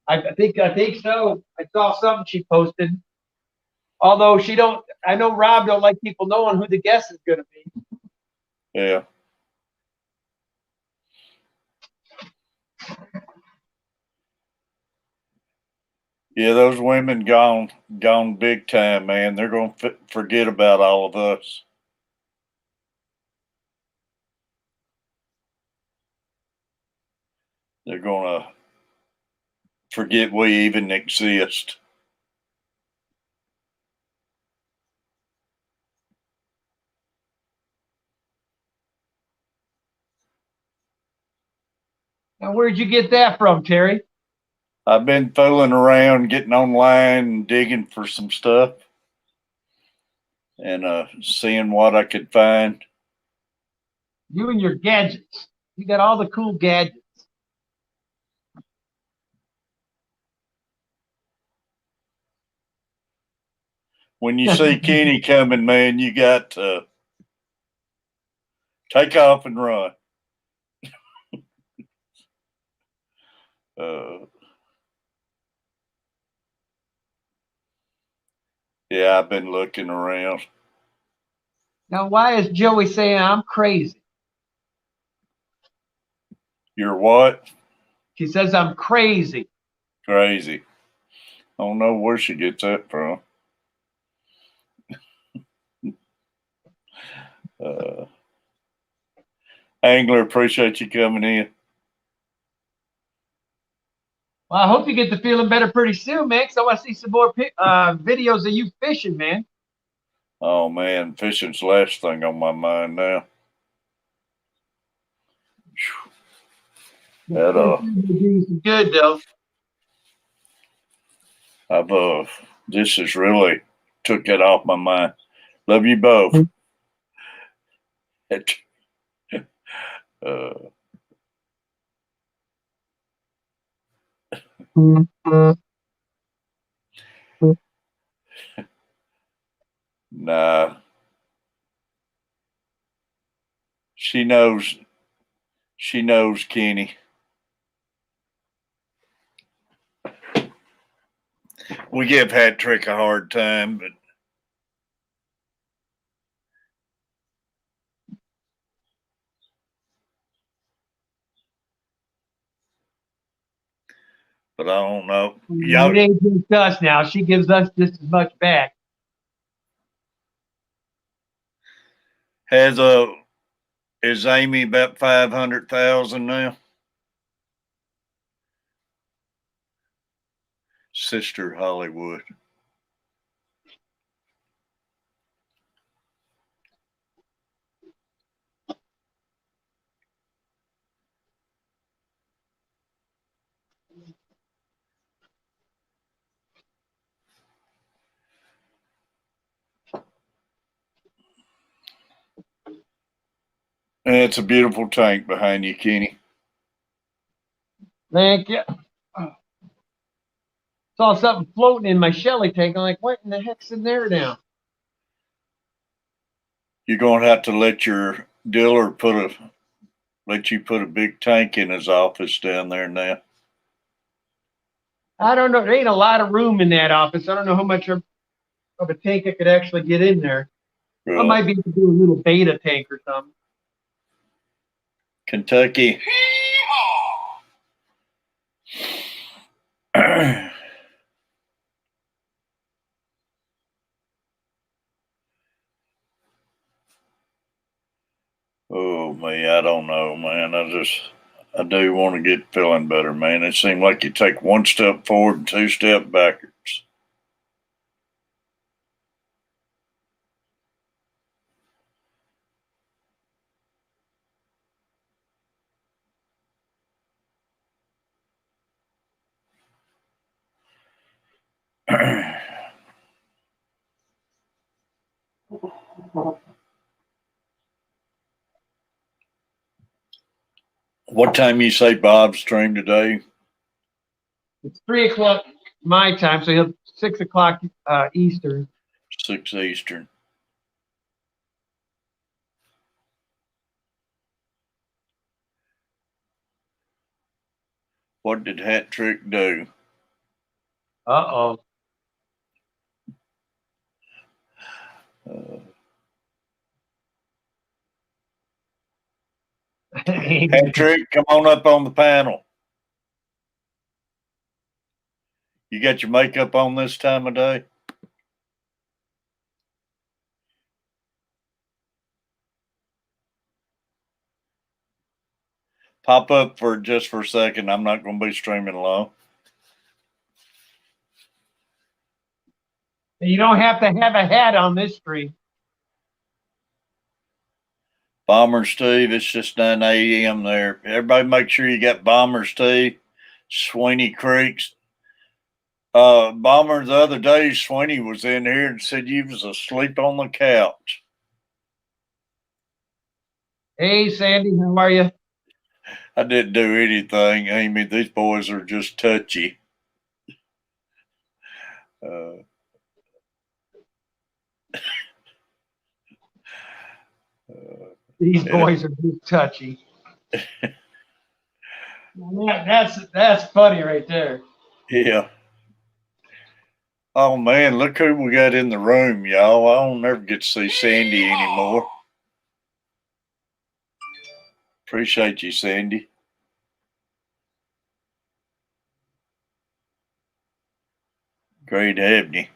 I think so. I saw something she posted. Although I know Rob don't like people knowing who the guest is going to be. Yeah. Yeah, those women gone big time, man. They're gonna forget about all of us. They're gonna forget we even exist. Now, where'd you get that from, Terry? I've been fooling around, getting online and digging for some stuff and seeing what I could find. You and your gadgets. You got all the cool gadgets. When you see Kenny coming, man, you got to take off and run. Yeah, I've been looking around. Now, why is Joey saying I'm crazy? You're what? She says I'm crazy. Crazy. I don't know where she gets that from. Angler, appreciate you coming in. Well, I hope you get to feeling better pretty soon, man, because I want to see some more videos of you fishing, man. Oh, man, fishing's the last thing on my mind now. That, good, though. This has really took it off my mind. Love you both. Nah. She knows Kenny. We give Hat Trick a hard time, but I don't know. It ain't just us now. She gives us just as much back. Is Amy about 500,000 now? Sister Hollywood. It's a beautiful tank behind you, Kenny. Thank you. Saw something floating in my Shelly tank. I'm like, what in the heck's in there now? You're gonna have to let your dealer let you put a big tank in his office down there now. I don't know. There ain't a lot of room in that office. I don't know how much of a tank I could actually get in there. I Really. might be able to do a little beta tank or something. Kentucky. Oh man, I don't know, man. I do want to get feeling better, man. It seems like you take one step forward and two steps backwards. What time you say Bob stream today? It's 3 o'clock my time, so he'll 6 o'clock Eastern. 6 Eastern. What did Hat Trick do? Uh-oh. Hat Trick, come on up on the panel. You got your makeup on this time of day? Pop up for just for a second. I'm not going to be streaming long. You don't have to have a hat on this stream. Bomber Steve, it's just 9 a.m. there. Everybody make sure you got Bomber Steve, Sweeney Creeks. Bomber, the other day, Sweeney was in here and said you was asleep on the couch. Hey, Sandy, how are you? I didn't do anything, Amy. These boys are just touchy. These boys are just touchy. That's funny right there. Yeah. Oh man, look who we got in the room, y'all. I don't never get to see Sandy anymore. Appreciate you, Sandy. Great having you.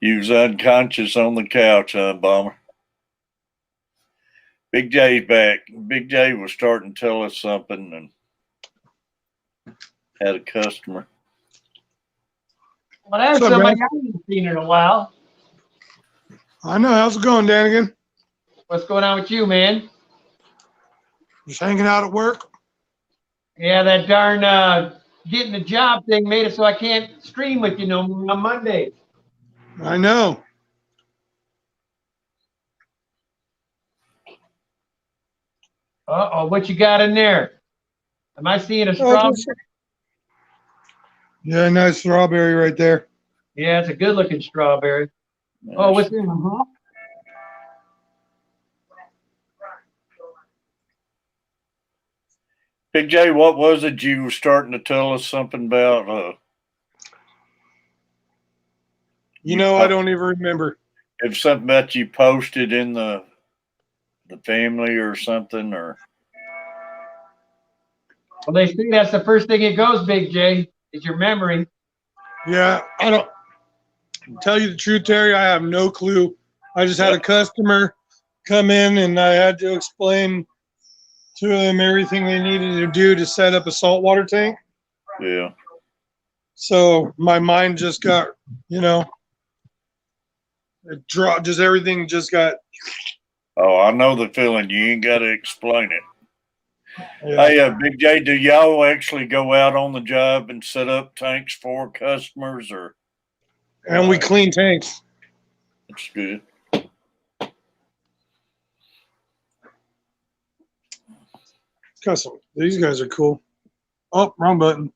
You was unconscious on the couch, huh, Bomber? Big J's back. Big J was starting to tell us something and had a customer. Well, that's What's up, somebody man? I haven't seen in a while. I know. How's it going, Danigan? What's going on with you, man? Just hanging out at work. Yeah, that darn getting the job thing made it so I can't stream with you no more on Mondays. I know. Uh-oh, what you got in there? Am I seeing a Oh, strawberry? yeah, nice strawberry right there. Yeah, it's a good-looking strawberry. Oh, what's in them, huh? Big J, what was it you were starting to tell us something about? I don't even remember. If something that you posted in the family or something, or Well, they say that's the first thing it goes, Big J, is your memory. Yeah, I don't tell you the truth, Terry. I have no clue. I just had a customer come in and I had to explain to them everything they needed to do to set up a saltwater tank. yeah. So my mind just got, it dropped. Just everything just got. Oh, I know the feeling. You ain't got to explain it. Yeah. Hey, Big J, do y'all actually go out on the job and set up tanks for customers, or? And we clean tanks. That's good. Custom. These guys are cool. Oh, wrong button.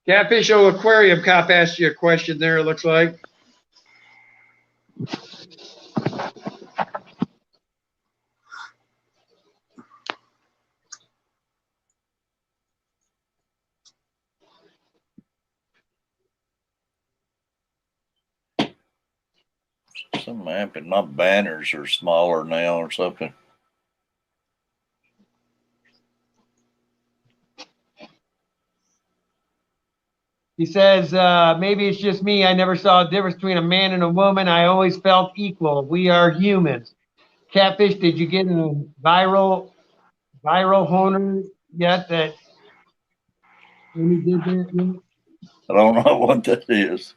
Catfish Aquarium Cop asked you a question there, it looks like. Something happened. My banners are smaller now or something. He says, maybe it's just me. I never saw a difference between a man and a woman. I always felt equal. We are humans. Catfish, did you get a viral honer yet that when he did that yet? I don't know what that is.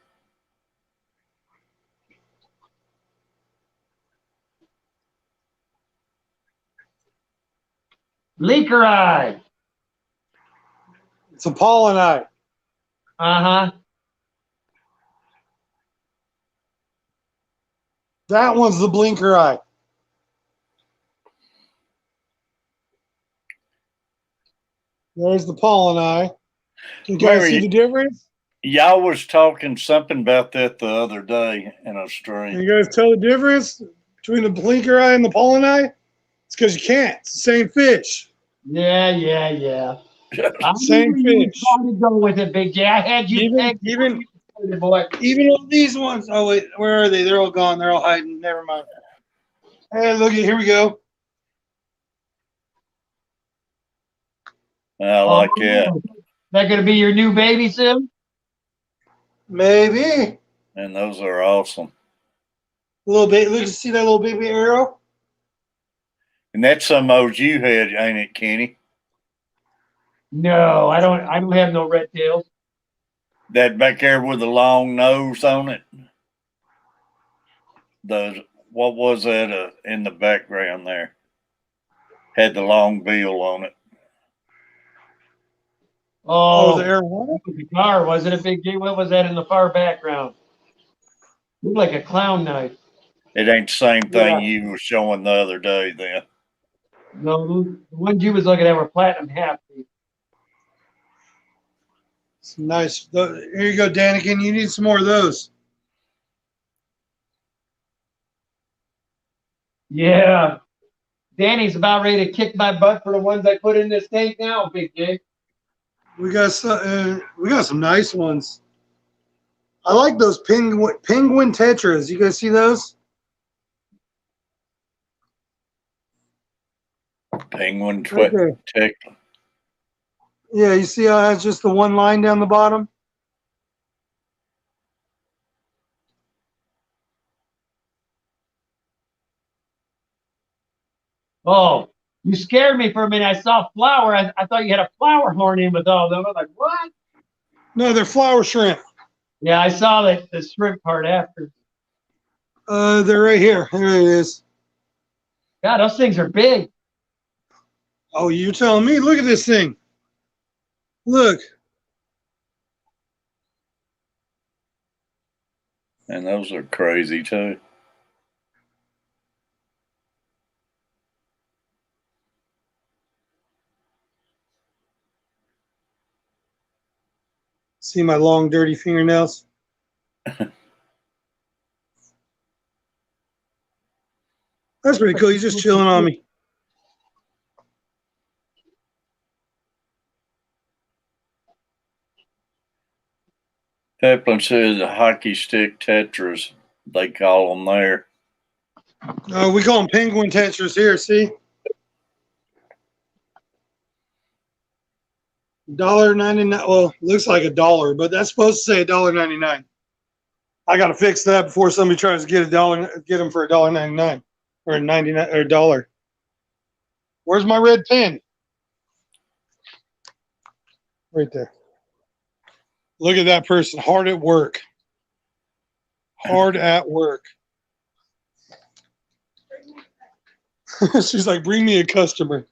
Leaker eye. It's a pollen eye. Uh-huh. That one's the blinker eye. There's the pollen eye. Can you guys see the difference? Y'all was talking something about that the other day in a Can stream. you guys tell the difference between the blinker eye and the pollen eye? It's because you can't. It's the same fish. Yeah. I Same knew you would fish. try to go with it, Big J. I had you pegged. Boy. Even on these ones. Oh wait, where are they? They're all gone. They're all hiding. Never mind. Hey, look at here we go. I like that. Is that going to be your new baby soon? Maybe. And those are awesome. A little bit. Look, see that little baby arrow? And that's some of those you had, ain't it, Kenny? No, I don't have no red tails. That back there with the long nose on it. What was that in the background there? Had the long bill on it. Oh, the arrow. the car, wasn't it, Big J? What was that in the far background? Looked like a clown knife. It ain't the same thing Yeah. you were showing the other day then. No, the ones you was looking at were platinum half. It's nice. Here you go, Daniken. You need some more of those. Yeah. Danny's about ready to kick my butt for the ones I put in this tank now, Big J. We got some nice ones. I like those penguin tetras. You guys see those? Penguin Right there. tech. Yeah, you see how it has just the one line down the bottom? Oh, you scared me for a minute. I saw flower. I thought you had a flower horn in with all of them. I was like, what? No, they're flower shrimp. Yeah, I saw the shrimp part after. They're right here. There it is. God, those things are big. Oh, you're telling me? Look at this thing. Look. And those are crazy too. See my long, dirty fingernails? That's pretty cool. He's just chilling on me. Peplin says the hockey stick tetras, they call them there. We call them penguin tetras here, see? $1.99. Well, looks like $1, but that's supposed to say $1.99. I got to fix that before somebody tries to get them for $1.99 or 99 or $1. Where's my red pen? Right there. Look at that person, hard at work. Hard at work. She's like, bring me a customer.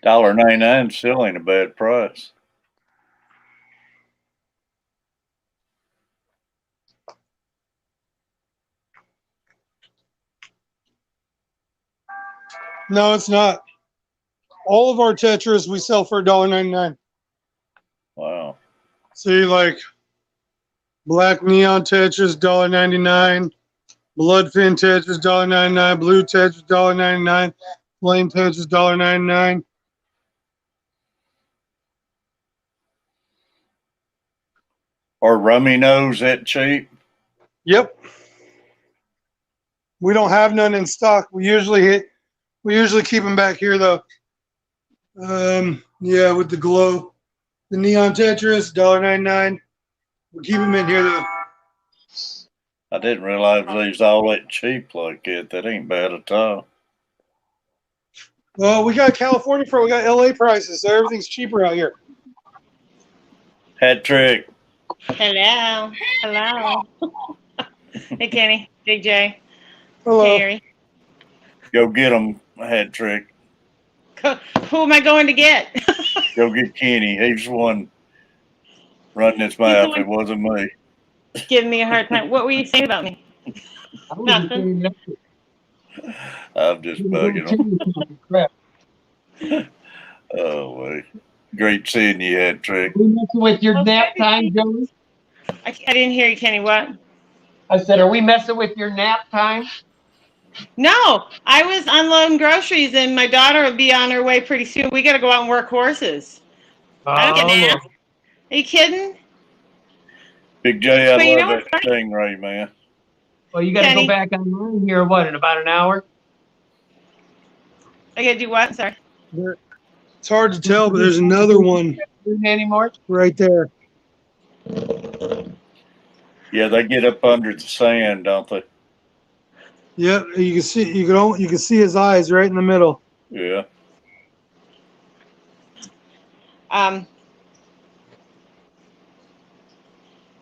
$1.99 still ain't a bad price. No, it's not. all of our tetras we sell for $1.99. Wow. See, like black neon tetras, $1.99. Bloodfin tetras, $1.99. Blue tetras, $1.99. Flame tetras, $1.99. Are rummy nose that cheap? Yep. We don't have none in stock. We usually keep them back here though. Yeah, with the glow, the neon tetras, $1.99. We keep them in here though. I didn't realize these all that cheap like that. That ain't bad at all. Well, we got California for, we got LA prices, so everything's cheaper out here. Hat trick. Hello. Hello. Hey, Kenny. Big J. Hello. Terry. Go get him, hat trick. Who am I going to get? Go get Kenny. He's the one running his mouth. It wasn't me. Giving me a hard time. What were you saying about me? Nothing. I'm just bugging him. Crap. Oh, wait. Great seeing you, hat trick. Are we messing with your nap time, Joey? I didn't hear you, Kenny. What? I said, are we messing with your nap time? No, I was unloading groceries, and my daughter will be on her way pretty soon. We got to go out and work horses. I don't get naps. Are you kidding? Big J, I But you love know that what's funny? stingray, man. Well, you got to Kenny. go back online here, what, in about an hour? I got to do what? Sorry. It's hard to tell, but there's another one Anymore? right there. Yeah, they get up under the sand, don't they? Yep, you can see you can see his eyes right in the middle. Yeah. I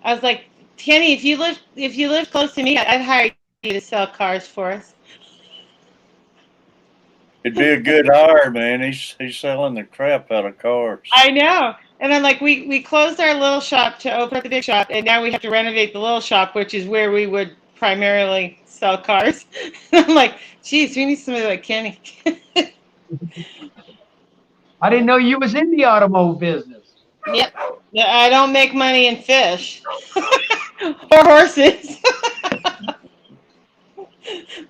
was like, Kenny, if you live close to me, I'd hire you to sell cars for us. It'd be a good hire, man. He's selling the crap out of cars. I know. And I'm like, we closed our little shop to open up the big shop, and now we have to renovate the little shop, which is where we would primarily sell cars. I'm like, geez, we need somebody like Kenny. I didn't know you was in the automotive business. Yep. Yeah, I don't make money in fish or horses.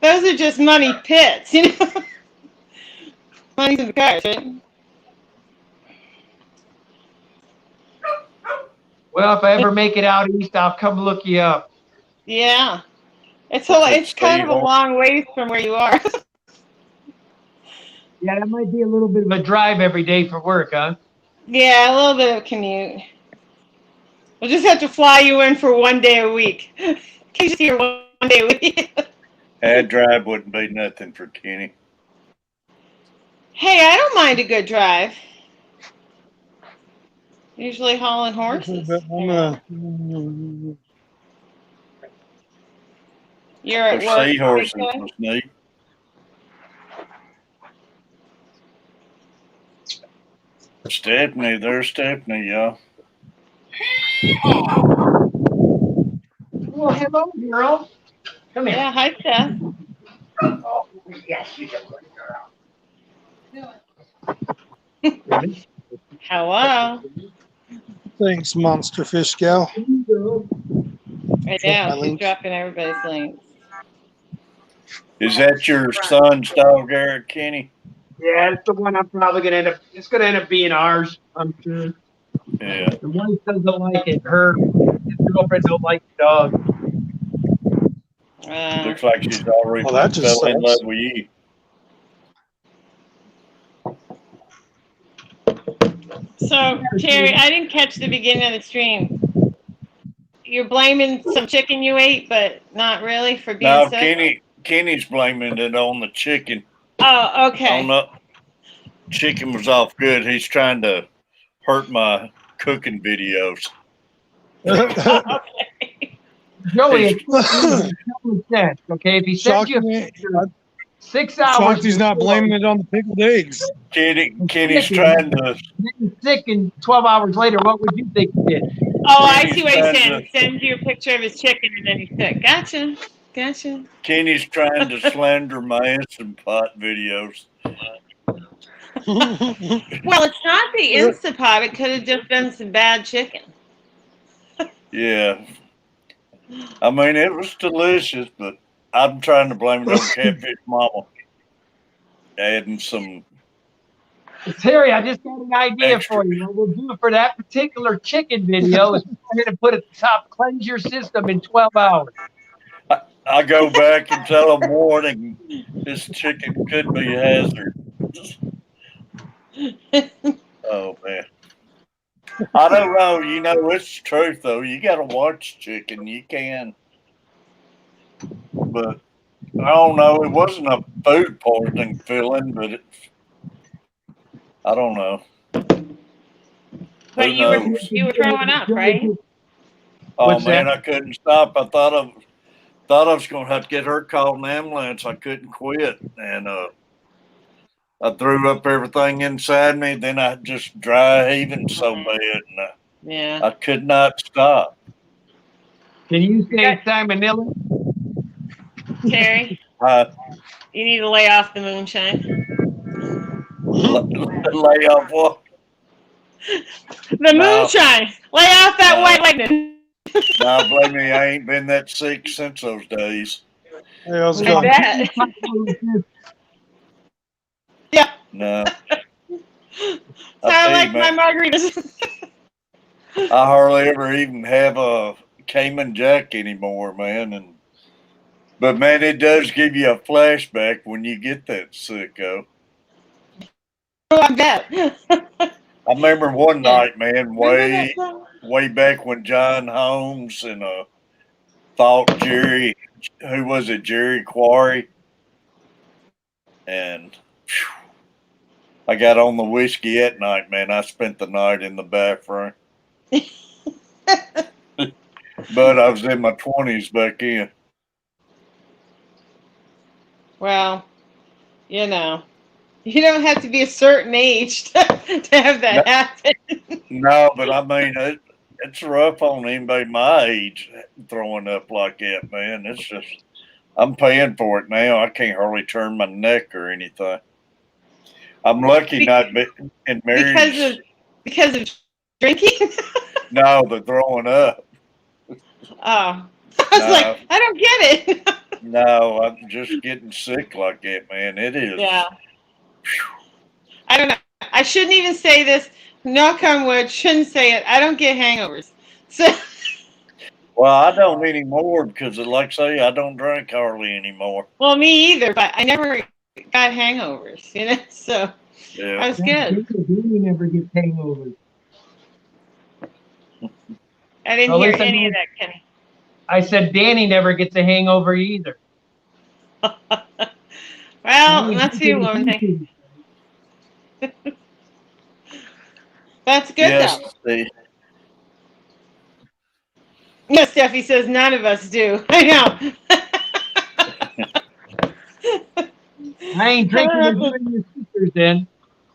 Those are just money pits, you know. Money's in the cars, right? Well, if I ever make it out east, I'll come look you up. Yeah. It's What's kind of a Steve? long ways from where you are. Yeah, that might be a little bit of a drive every day for work, huh? Yeah, a little bit of commute. We'll just have to fly you in for 1 day a week. Can you just here 1 day a week? Ad drive wouldn't be nothing for Kenny. Hey, I don't mind a good drive. Usually hauling horses. You're at Those work. seahorses okay? was neat. Stephanie, there's Stephanie, y'all. Well, hello, girl. Come here. Yeah, hi, Steph. Oh, yes, you can. Hello. Thanks, Monster Fish Gal. I My know, she's links. dropping everybody's links. Is that your son's dog, Eric, Kenny? Yeah, it's the one I'm probably gonna end up. It's gonna end up being ours, I'm sure. Yeah. The wife doesn't like it. His girlfriend don't like the dog. Looks like she's already Well, that just fell in sucks. love with you. So, Terry, I didn't catch the beginning of the stream. You're blaming some chicken you ate, but not really for being No, sick? Kenny's blaming it on the chicken. Oh, okay. On the chicken was off good. He's trying to hurt my cooking videos. Okay. Joey, it's common sense, okay? If he sends you a Shocking. picture 6 hours, Shocked he's not blaming it on the pickled eggs. Kenny's trying to. He's sick, and 12 hours later, what would you think he did? Oh, I see what he's Kenny's saying. trying He sends you a picture of his chicken and then he's sick. Gotcha. Kenny's trying to slander my Instant Pot videos. Well, it's not the Instapot. It could have just been some bad chicken. Yeah. I mean, it was delicious, but I'm trying to blame it on Catfish Mama adding some. Terry, I just got an idea Extra. for you. What we'll do for that particular chicken video is go ahead and put at the top, cleanse your system in 12 hours. I go back and tell them, warning, this chicken could be hazard. Oh man. I don't know. You know, it's the truth though. You got to watch chicken. You can, but I don't know. It wasn't a food poisoning feeling, but I don't know. But Who you were knows? throwing up, right? Oh What's man, that? I couldn't stop. I thought I was going to have to get her called an ambulance. I couldn't quit, and I threw up everything inside me. Then I just dry heaving so bad, and Yeah. I could not stop. Can you say salmonella? Terry, I you need to lay off the moonshine. lay off what? The No. moonshine. Lay off that No. white lightning. Now, believe me, I ain't been that sick since those days. Hey, how's it I going? bet. Yeah. No. So I I tell like you, my man, margaritas. I hardly ever even have a Cayman Jack anymore, man. But man, it does give you a flashback when you get that sicko. Oh, I bet. I remember one Yeah. night, man, Remember that song? way back when John Holmes and thought Jerry, who was it, Jerry Quarry, and phew, I got on the whiskey at night, man. I spent the night in the bathroom, but I was in my 20s back in. Well, you know, you don't have to be a certain age to have that happen. No, but I mean, it's rough on anybody my age throwing up like that, man. It's just, I'm paying for it now. I can't hardly turn my neck or anything. I'm lucky not in marriage. Because of drinking. No, the throwing up. Oh, I was like, I don't get it. No, I'm just getting sick like that, man. It is. Yeah. I don't know. I shouldn't even say this. Knock on wood. Shouldn't say it. I don't get hangovers. So. Well, I don't anymore because, like I say, I don't drink hardly anymore. Well, me either. But I never got hangovers. You know, so Yeah. I was good. Danny never gets hangovers. I didn't hear any of that, Kenny. I said Danny never gets a hangover either. Well, that's you, one thing. That's good, Yes, though. see. Yes, Steffi says none of us do. I know. I ain't drinking as good as your sisters then.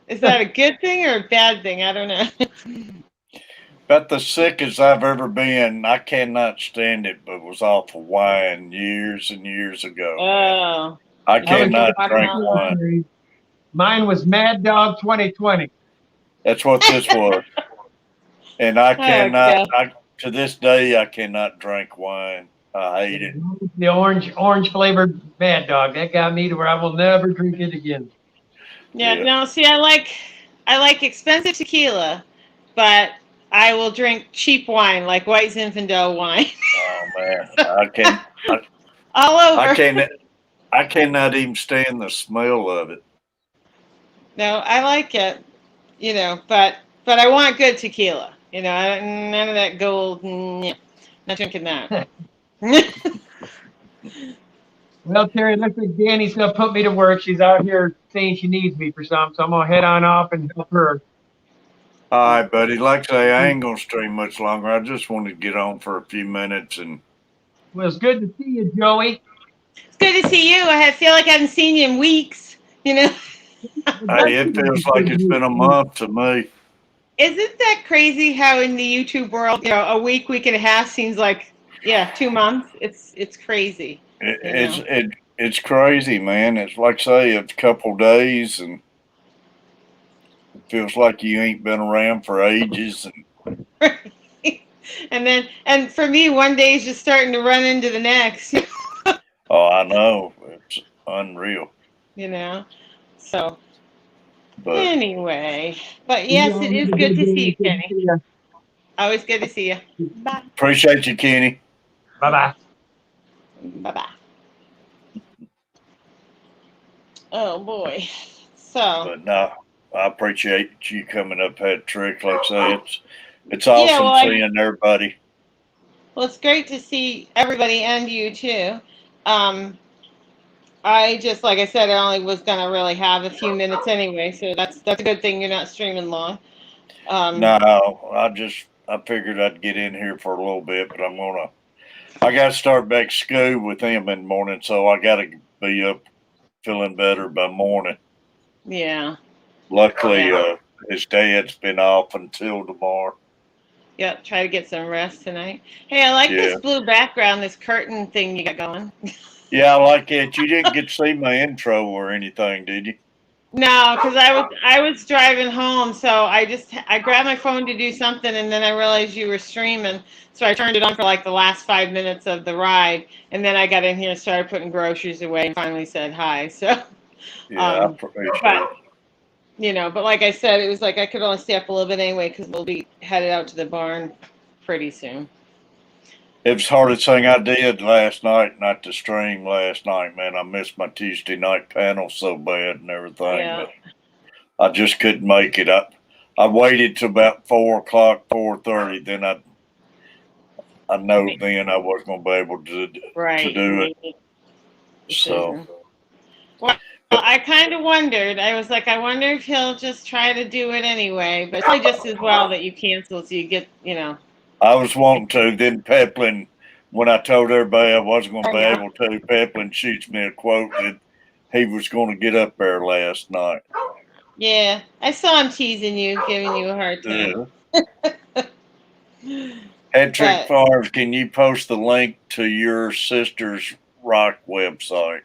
Is that a good thing or a bad thing? I don't know. About the sickest I've ever been. I cannot stand it, but was off of wine years and years ago. Oh. I cannot drink wine. wine. Mine was Mad Dog 2020. That's what this was. And I cannot, to this day, I cannot drink wine. I hate it. The orange flavored Mad Dog. That got me to where I will never drink it again. Yeah. No, see, I like expensive tequila, but I will drink cheap wine like White Zinfandel wine. Oh man, I can't. All over. I cannot even stand the smell of it. No, I like it, you know, but I want good tequila. You know, none of that gold. Not drinking that. Well, Terry, looks like Danny's gonna put me to work. She's out here saying she needs me for something, so I'm gonna head on off and help her. All right, buddy. Like I say, I ain't gonna stream much longer. I just wanted to get on for a few minutes and. Well, it's good to see you, Joey. It's good to see you. I feel like I haven't seen you in weeks. You know. Hey, it feels like it's been a month to me. Isn't that crazy how in the YouTube world, you know, a week and a half seems like 2 months? It's crazy. It's crazy, man. It's like say a couple days and Feels like you ain't been around for ages. And And for me, one day is just starting to run into the next. oh, I know, it's unreal. You know. So But anyway, but yes, it is good to see you, Kenny. Always good to see you. Bye. appreciate you, Kenny. Bye-bye. Bye bye. Oh boy. So But no, I appreciate you coming up that trick. Like I say, it's awesome yeah, well, seeing everybody. well, it's great to see everybody and you too. I just, like I said, I only was gonna really have a few minutes anyway, so that's a good thing you're not streaming long. No, I figured I'd get in here for a little bit, but I got to start back school with him in the morning, so I got to be up feeling better by morning. Yeah. Luckily, Yeah. his dad's been off until tomorrow. Yep. Try to get some rest tonight. Hey, I like Yeah. this blue background, this curtain thing you got going. Yeah, I like it. You didn't get to see my intro or anything, did you? No, because I was driving home, so I grabbed my phone to do something, and then I realized you were streaming, so I turned it on for like the last 5 minutes of the ride, and then I got in here and started putting groceries away, and finally said hi. So, Yeah, I appreciate it. but like I said, it was like I could only stay up a little bit anyway because we'll be headed out to the barn pretty soon. It was the hardest thing I did last night, not to stream last night, man. I missed my Tuesday night panel so bad and everything, Yeah. but I just couldn't make it up. I waited till about 4:00, 4:30. Then I know then I wasn't gonna be able to do it. So Well, I kind of wondered. I was like, I wonder if he'll just try to do it anyway. But it's probably just as well that you cancel so you get, I was wanting to. Then Peplin, when I told everybody I wasn't going to be able to, Peplin shoots me a quote that he was going to get up there last night. Yeah, I saw him teasing you, giving you a hard time. Yeah. Hat Trick Farms, can you post the link to your sister's rock website?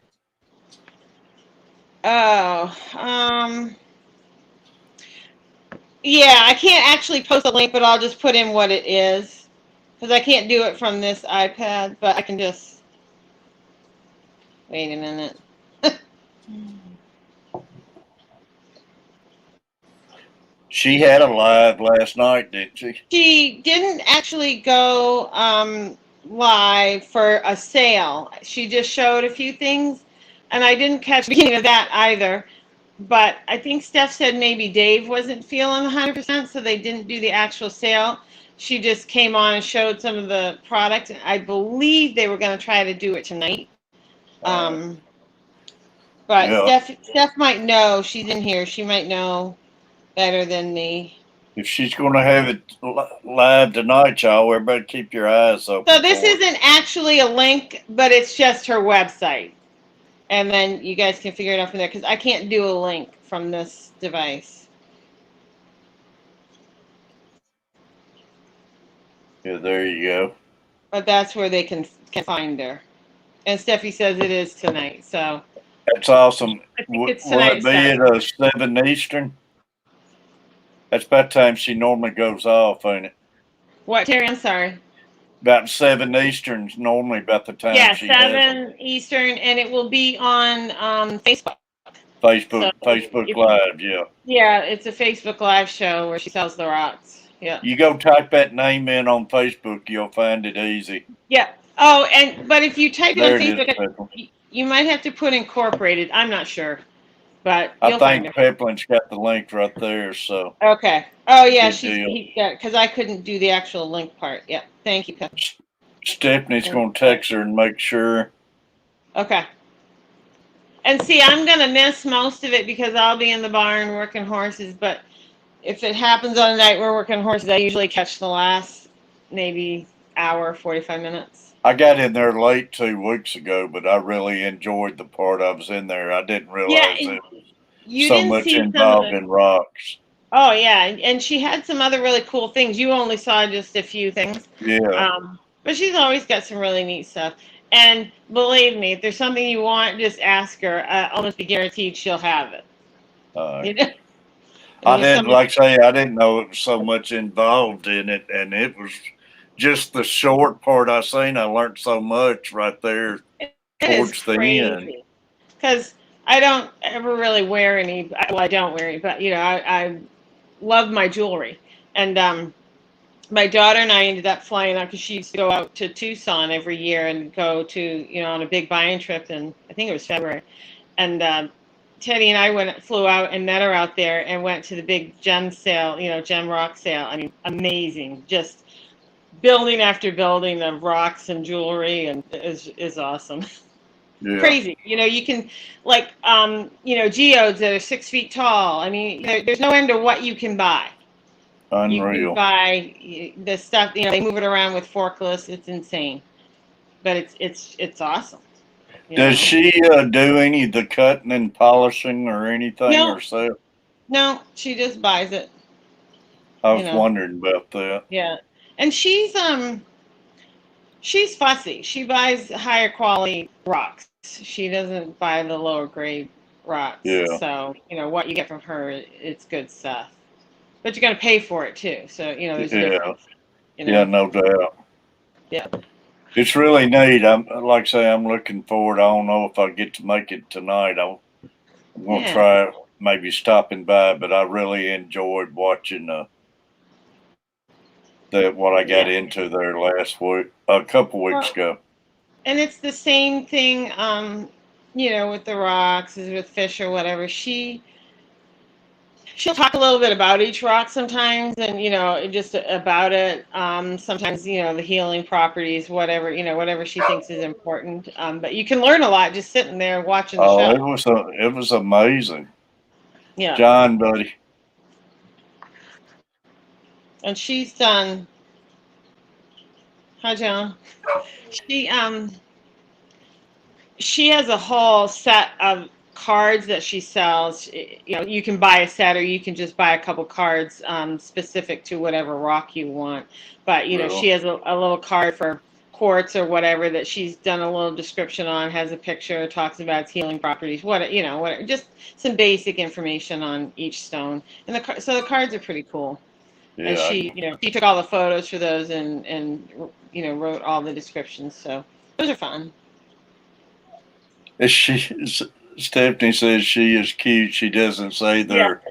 Oh, yeah, I can't actually post a link, but I'll just put in what it is because I can't do it from this iPad, but I can just wait a minute. She had a live last night, didn't she? She didn't actually go live for a sale. She just showed a few things, and I didn't catch the beginning of that either. But I think Steph said maybe Dave wasn't feeling 100%, so they didn't do the actual sale. She just came on and showed some of the products. I believe they were going to try to do it tonight. But yeah. Steph might know. She's in here. She might know better than me. If she's going to have it live tonight, y'all, everybody keep your eyes open. So this isn't actually a link, but it's just her website. And then you guys can figure it out from there because I can't do a link from this device. Yeah, there you go. But that's where they can find her. And Steffi says it is tonight, so. That's awesome. Will it be at 7 Eastern? That's about time she normally goes off, ain't it? What, Terry? I'm sorry. About 7 Eastern's normally about the time she has 7 Eastern, and it will be on Facebook. Facebook Live, yeah. Yeah, it's a Facebook Live show where she sells the rocks. Yeah. You go type that name in on Facebook, you'll find it easy. Yeah. Oh, but if you type it on Facebook, you might have to put incorporated. I'm not sure, but you'll find it. I think Peplin's got the link right there, so. Okay. Oh, yeah, he got because I couldn't do the actual link part. Yeah. Thank you, Peplin. Stephanie's going to text her and make sure. Okay. And see, I'm going to miss most of it because I'll be in the barn working horses. But if it happens on a night we're working horses, I usually catch the last maybe hour, 45 minutes. I got in there late 2 weeks ago, but I really enjoyed the part I was in there. I didn't realize it was so much involved in rocks. Oh, yeah. And she had some other really cool things. You only saw just a few things. Yeah. But she's always got some really neat stuff. And believe me, if there's something you want, just ask her. Almost be guaranteed she'll have it. I there's so didn't much- like I say I didn't know it was so much involved in it, and it was just the short part I seen. I learned so much right there it is towards the end. crazy because I don't ever really wear any. Well, I don't wear any, but I love my jewelry, and my daughter and I ended up flying out because she used to go out to Tucson every year and go to on a big buying trip, and I think it was February, and Teddy and I flew out and met her out there and went to the big gem sale, gem rock sale. I mean, amazing, just building after building of rocks and jewelry, and is awesome. Yeah, Crazy. You can geodes that are 6 feet tall. I mean, there's no end to what you can buy. You can unreal. buy the stuff. They move it around with forklifts. It's insane, but it's awesome. Does she do any of the cutting and polishing or anything No, herself? no, she just buys it. I was wondering about that. Yeah, and she's fussy. She buys higher quality rocks. She doesn't buy the lower grade rocks. Yeah. So what you get from her, it's good stuff. But you're gonna pay for it too. So there's a difference. Yeah, no doubt. Yeah. It's really neat. I'm like I say, I'm looking forward. I don't know if I get to make it tonight. I'm gonna try maybe stopping by, but I really enjoyed watching what I got into there last week, a couple weeks ago. And it's the same thing, with the rocks, as with fish or whatever. She'll talk a little bit about each rock sometimes, and just about it. Sometimes the healing properties, whatever whatever she thinks is important. But you can learn a lot just sitting there watching the show. It was amazing. Yeah. John, buddy. And she's done. Hi, John. She has a whole set of cards that she sells. You can buy a set, or you can just buy a couple cards specific to whatever rock you want. But she has a little card for quartz or whatever that she's done a little description on, has a picture, talks about its healing properties, whatever, just some basic information on each stone. And so the cards are pretty cool. Yeah. And she took all the photos for those and wrote all the descriptions. So those are fun. Stephanie says she is cute. She doesn't say they're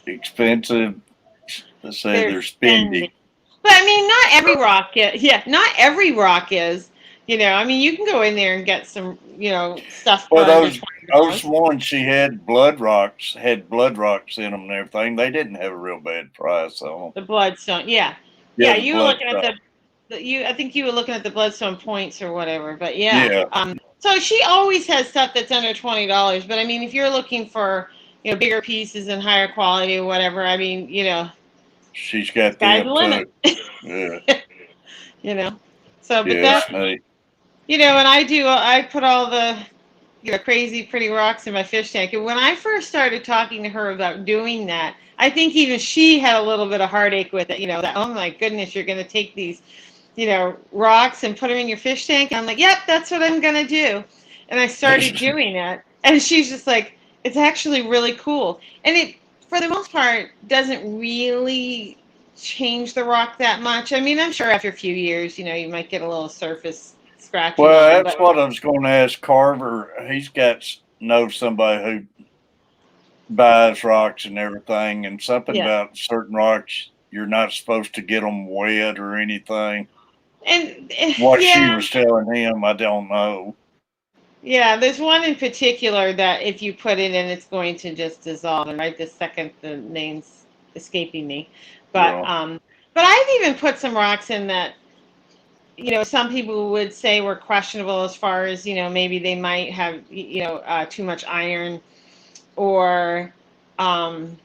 expensive. They say they're spendy. But I mean, not every rock is. Yeah, not every rock is. I mean, you can go in there and get some, stuff. Well, those ones she had blood rocks in them and everything. They didn't have a real bad price on them. The bloodstone, yeah. You were looking at I think you were looking at the bloodstone points or whatever. But so she always has stuff that's under $20. But I mean, if you're looking for bigger pieces and higher quality or whatever, I mean, she's got the limit. Yeah. So, but that's neat. And I put all the crazy pretty rocks in my fish tank. And when I first started talking to her about doing that, I think even she had a little bit of heartache with it. That, oh my goodness, you're going to take these rocks and put them in your fish tank. And I'm like, yep, that's what I'm going to do. And I started doing it. And she's just like, it's actually really cool. And it, for the most part, doesn't really change the rock that much. I mean, I'm sure after a few years, you might get a little surface scratch. Well, that's what I was going to ask Carver. He's knows somebody who buys rocks and everything, and something about certain rocks, you're not supposed to get them wet or anything. And what she was telling him, I don't know. Yeah, there's one in particular that if you put it in, it's going to just dissolve. And right this second, the name's escaping me. But but I've even put some rocks in that, some people would say were questionable as far as, maybe they might have, too much iron or, copper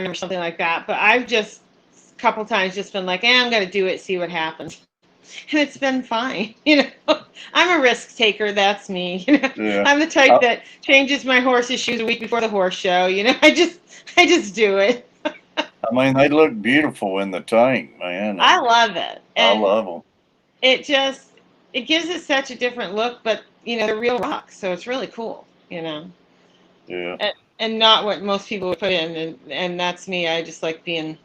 or something like that. But I've just a couple times just been like, I'm going to do it, see what happens. And it's been fine. I'm a risk taker. That's me. I'm the type that changes my horse's shoes a week before the horse show. I just do it. I mean, they look beautiful in the tank, man. I love it. And I love them. It gives it such a different look, but they're real rocks, so it's really cool. Yeah. and not what most people would put in, and that's me. I just like doing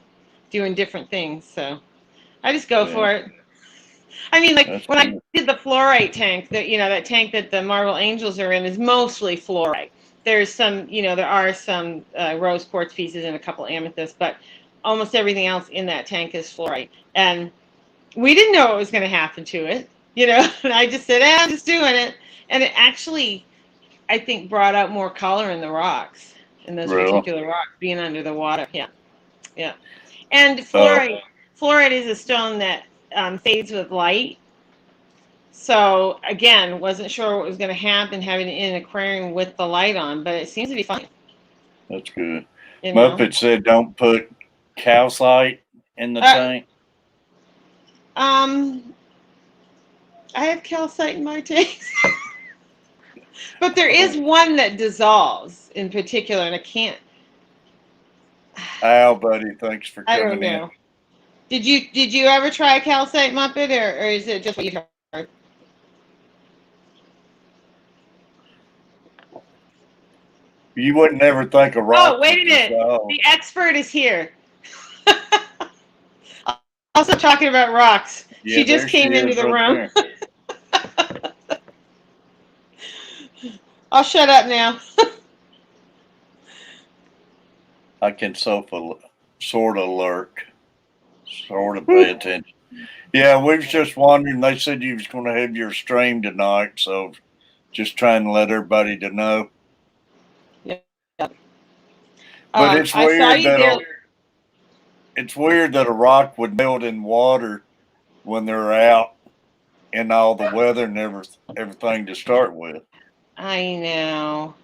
different things, so I just go Yeah. for it. I mean, like That's when I good. did the fluorite tank, that tank that the Marble Angels are in is mostly fluorite. There's some, there are some rose quartz pieces and a couple amethysts, but almost everything else in that tank is fluorite. And we didn't know what was going to happen to it, And I just said, I'm just doing it, and it actually, I think, brought out more color in the rocks, in those Really? particular rocks being under the water. Yeah, yeah. And Uh, fluorite is a stone that fades with light. So again, wasn't sure what was going to happen having it in an aquarium with the light on, but it seems to be fine. that's good. You know. Muppet said don't put calcite in the Uh, tank. I have calcite in my tanks, but there is one that dissolves in particular, and I can't. Al, buddy, thanks for I don't coming in. know. Did you ever try a calcite Muppet, or is it just what you've heard? You would never think a rock. Oh, wait a minute. Dissolve. The expert is here. Also talking about rocks. Yeah, She just there came into the right room. I'll shut up now. I can sort of lurk, sort of pay attention. Yeah, we was just wondering. They said you was going to have your stream tonight, so just trying to let everybody to know. Yeah. But it's I saw weird you there. it's weird that a rock would melt in water when they're out in all the weather and everything to start with. I know.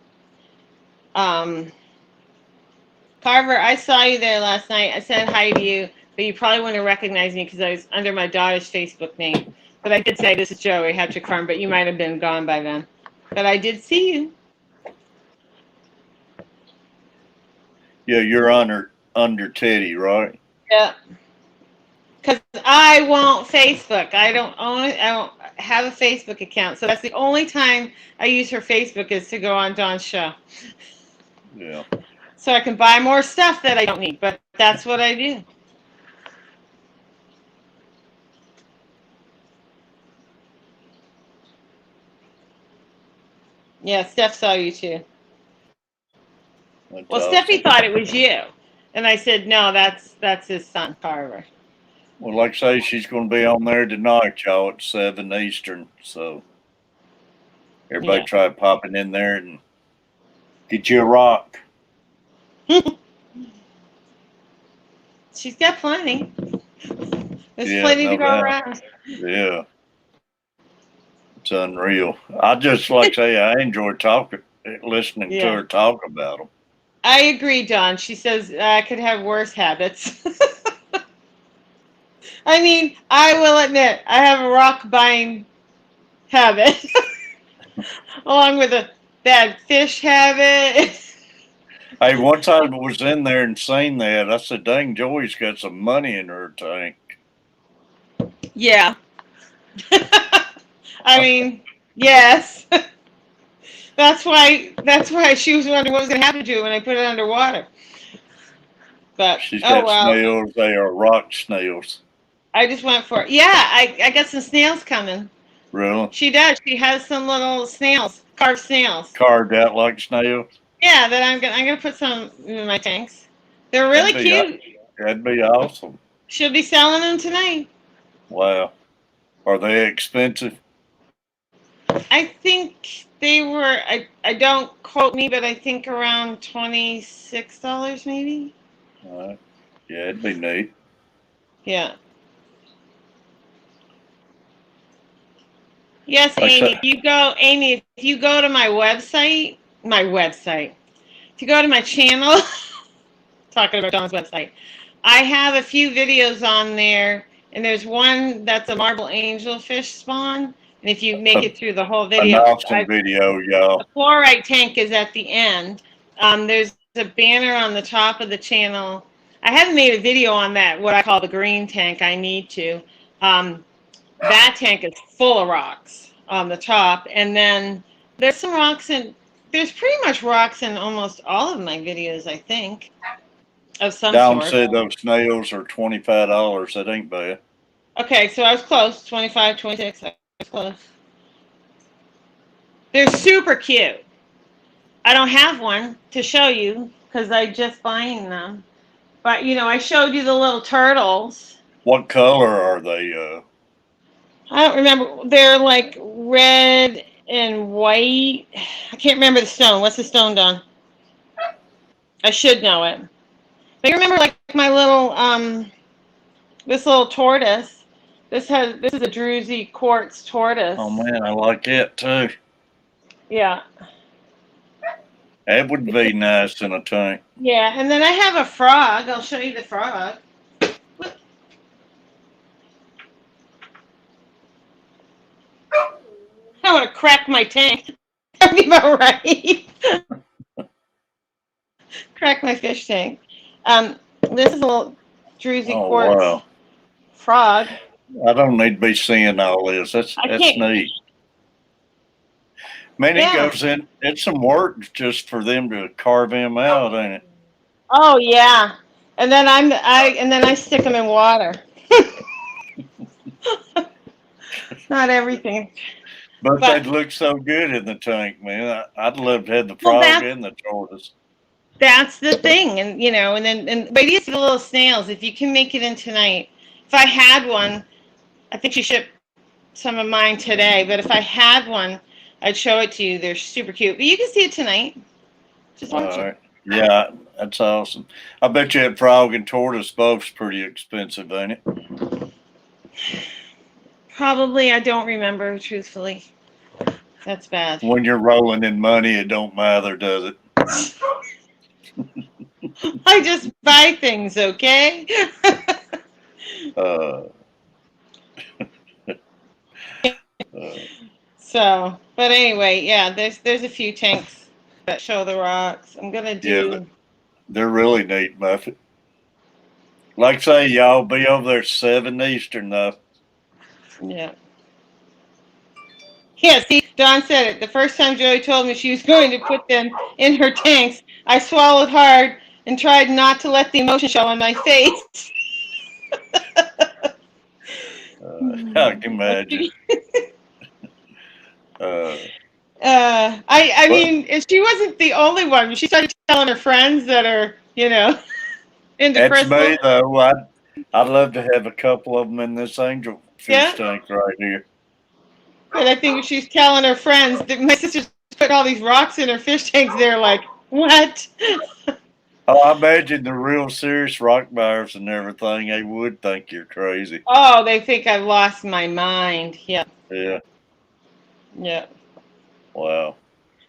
Carver, I saw you there last night. I said hi to you, but you probably wouldn't have recognized me because I was under my daughter's Facebook name. But I did say, this is Joey Hattrick Farm, but you might have been gone by then. But I did see you. Yeah, you're under Teddy, right? Yeah. Because I won't Facebook. I don't have a Facebook account. So that's the only time I use her Facebook is to go on Dawn's show. Yeah. So I can buy more stuff that I don't need, but that's what I do. Yeah, Steph saw you too. That's Well, awesome. Steffi thought it was you. And I said, no, that's his son, Carver. Well, like I say, she's going to be on there tonight, y'all, at 7 Eastern. So everybody try popping in there and get you a rock. She's got plenty. There's plenty to go around. Yeah. It's unreal. I just, like I say, I enjoy listening to her talk about them. I agree, Dawn. She says I could have worse habits. I mean, I will admit, I have a rock buying habit, along with a bad fish habit. Hey, one time I was in there and seen that. I said, dang, Joey's got some money in her tank. Yeah. I mean, yes. That's why she was wondering what was going to happen to it when I put it underwater. But she's got snails. They are rock snails. I just went for it. Yeah, I got some snails coming. Really? She does. She has some little snails, carved snails. Carved out like snails? Yeah, that I'm gonna put some in my tanks. They're really cute. That'd be awesome. She'll be selling them tonight. Wow. Are they expensive? I think they were, I don't quote me, but I think around $26 maybe. All right. Yeah, it'd be neat. Yeah. Yes, Amy. If you go to my website, if you go to my channel, talking about Dawn's website, I have a few videos on there, and there's one that's a marble angelfish spawn. And if you make it through the whole video, an awesome video, y'all. The fluorite tank is at the end. There's a banner on the top of the channel. I haven't made a video on that, what I call the green tank. I need to. That tank is full of rocks on the top, and then there's some rocks there's pretty much rocks in almost all of my videos, I think, of some Don sort. said those snails are $25. That ain't bad. Okay, so I was close. 25, 26. I was close. They're super cute. I don't have one to show you because I just buying them. But, you know, I showed you the little turtles. What color are they? I don't remember. They're like red and white. I can't remember the stone. What's the stone, Don? I should know it. But you remember, like, my little, this little tortoise. This is a Druzy quartz tortoise. Oh man, I like that too. Yeah. That would be nice in a tank. Yeah, and then I have a frog. I'll show you the frog. Look. I want to crack my tank. That'd be about right. Crack my fish tank. This is a little Druzy Oh quartz wow! frog. I don't need to be seeing all this. That's can't- neat. Man, Yeah. it goes in. It's some work just for them to carve him out, ain't it? Oh yeah, and then I stick them in water. Not everything. But But- they'd look so good in the tank, man. I'd love to have the Well, frog that's- and the tortoise. That's the thing, and you know, but these are the little snails. If you can make it in tonight, if I had one, I think you ship some of mine today. But if I had one, I'd show it to you. They're super cute. But you can see it tonight. Just All watch it. right. Yeah, that's awesome. I bet you that frog and tortoise both's pretty expensive, ain't it? Probably, I don't remember, truthfully. That's bad. When you're rolling in money, it don't matter, does it? I just buy things, okay? Uh, So, but anyway, yeah, there's a few tanks that show the rocks. I'm gonna do. Yeah, they're really neat, Muffet. Like I say, y'all be over there 7 Eastern, though. Yeah. Yeah, see, Dawn said it. The first time Joey told me she was going to put them in her tanks, I swallowed hard and tried not to let the emotion show on my face. I can imagine. I mean, she wasn't the only one. She started telling her friends that are, you know, into That's crystal. me, though. I'd love to have a couple of them in this angel fish Yeah? tank right here. But I think she's telling her friends that my sister's putting all these rocks in her fish tanks. They're like, what? Oh, I imagine the real serious rock buyers and everything, they would think you're crazy. Oh, they think I've lost my mind. Yeah. Yeah. Yeah. Wow.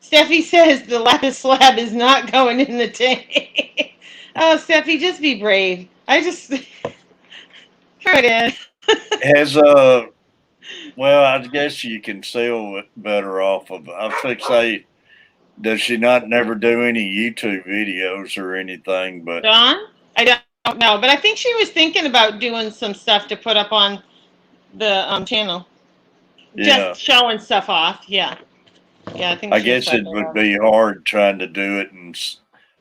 Steffi says the lapis slab is not going in the tank. Oh, Steffi, just be brave. I just throw it in. Has well, I guess you can sell it better off of. I think say, does she not never do any YouTube videos or anything? But Dawn? I don't know, but I think she was thinking about doing some stuff to put up on the channel. yeah, Just showing stuff off. Yeah. Yeah, I think. I she guess was it talking would about be hard trying to do it, and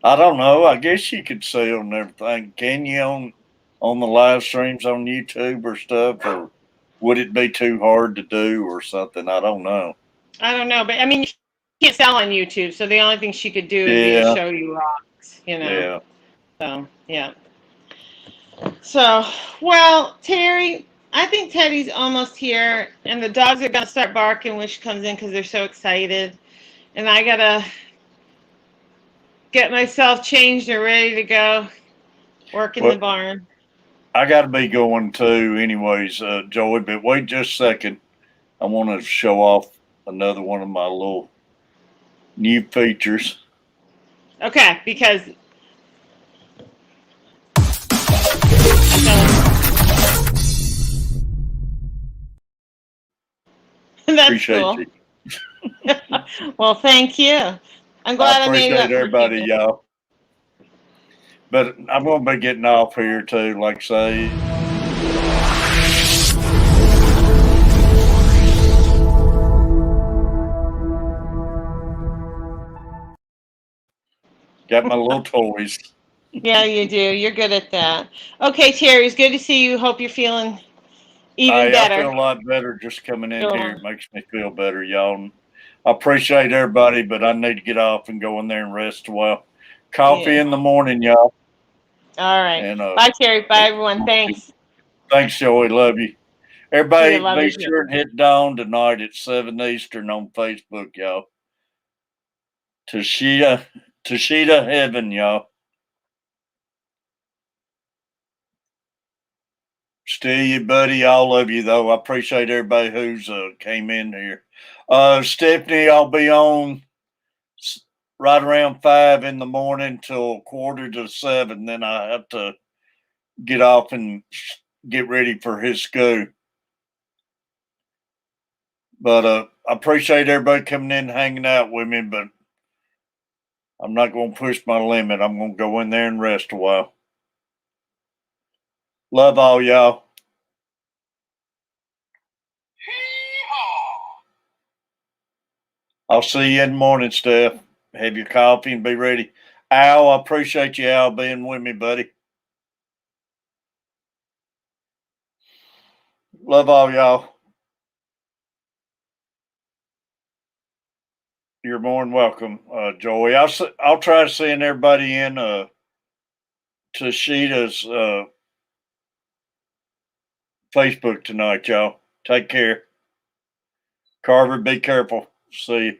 I don't know. I guess you could sell and everything. Can you on the live streams on YouTube or stuff, or would it be too hard to do or something? I don't know. I don't know, but I mean, you can't sell on YouTube, so the only thing she could do would be Yeah. to show you rocks, you know. Yeah. So, yeah. So, well, Terry, I think Teddy's almost here, and the dogs are going to start barking when she comes in because they're so excited. And I got to get myself changed and ready to go work in the Well- barn. I got to be going too, anyways, Joey. But wait just a second. I want to show off another one of my little new features. Okay, because that's Appreciate cool. you. Well, thank you. I'm glad I made it appreciate up for everybody, you. y'all. But I'm going to be getting off here too, like I say. Got my little toys. Yeah, you do. You're good at that. Okay, Terry, it's good to see you. Hope you're feeling even I better. feel a lot better just coming in Sure. here. It makes me feel better, y'all. I appreciate everybody, but I need to get off and go in there and rest a while. Coffee Yeah. in the morning, y'all. All right. And Bye, Terry. Bye, everyone. Thanks. thanks, Joey. Love you. See Everybody, you. Love be you too. sure and hit Dawn tonight at 7 Eastern on Facebook, y'all. Tashita Heaven, y'all. Still you, buddy. All of you, though. I appreciate everybody who's came in here. Stephanie, I'll be on right around 5 in the morning till 6:45. Then I have to get off and get ready for his school. But I appreciate everybody coming in and hanging out with me, but I'm not going to push my limit. I'm going to go in there and rest a while. Love all y'all. I'll see you in the morning, Steph. Have your coffee and be ready. Al, I appreciate you, Al, being with me, buddy. Love all y'all. You're more than welcome, Joey. I'll try to send everybody in to Sheeta's Facebook tonight, y'all. Take care. Carver, be careful. See you.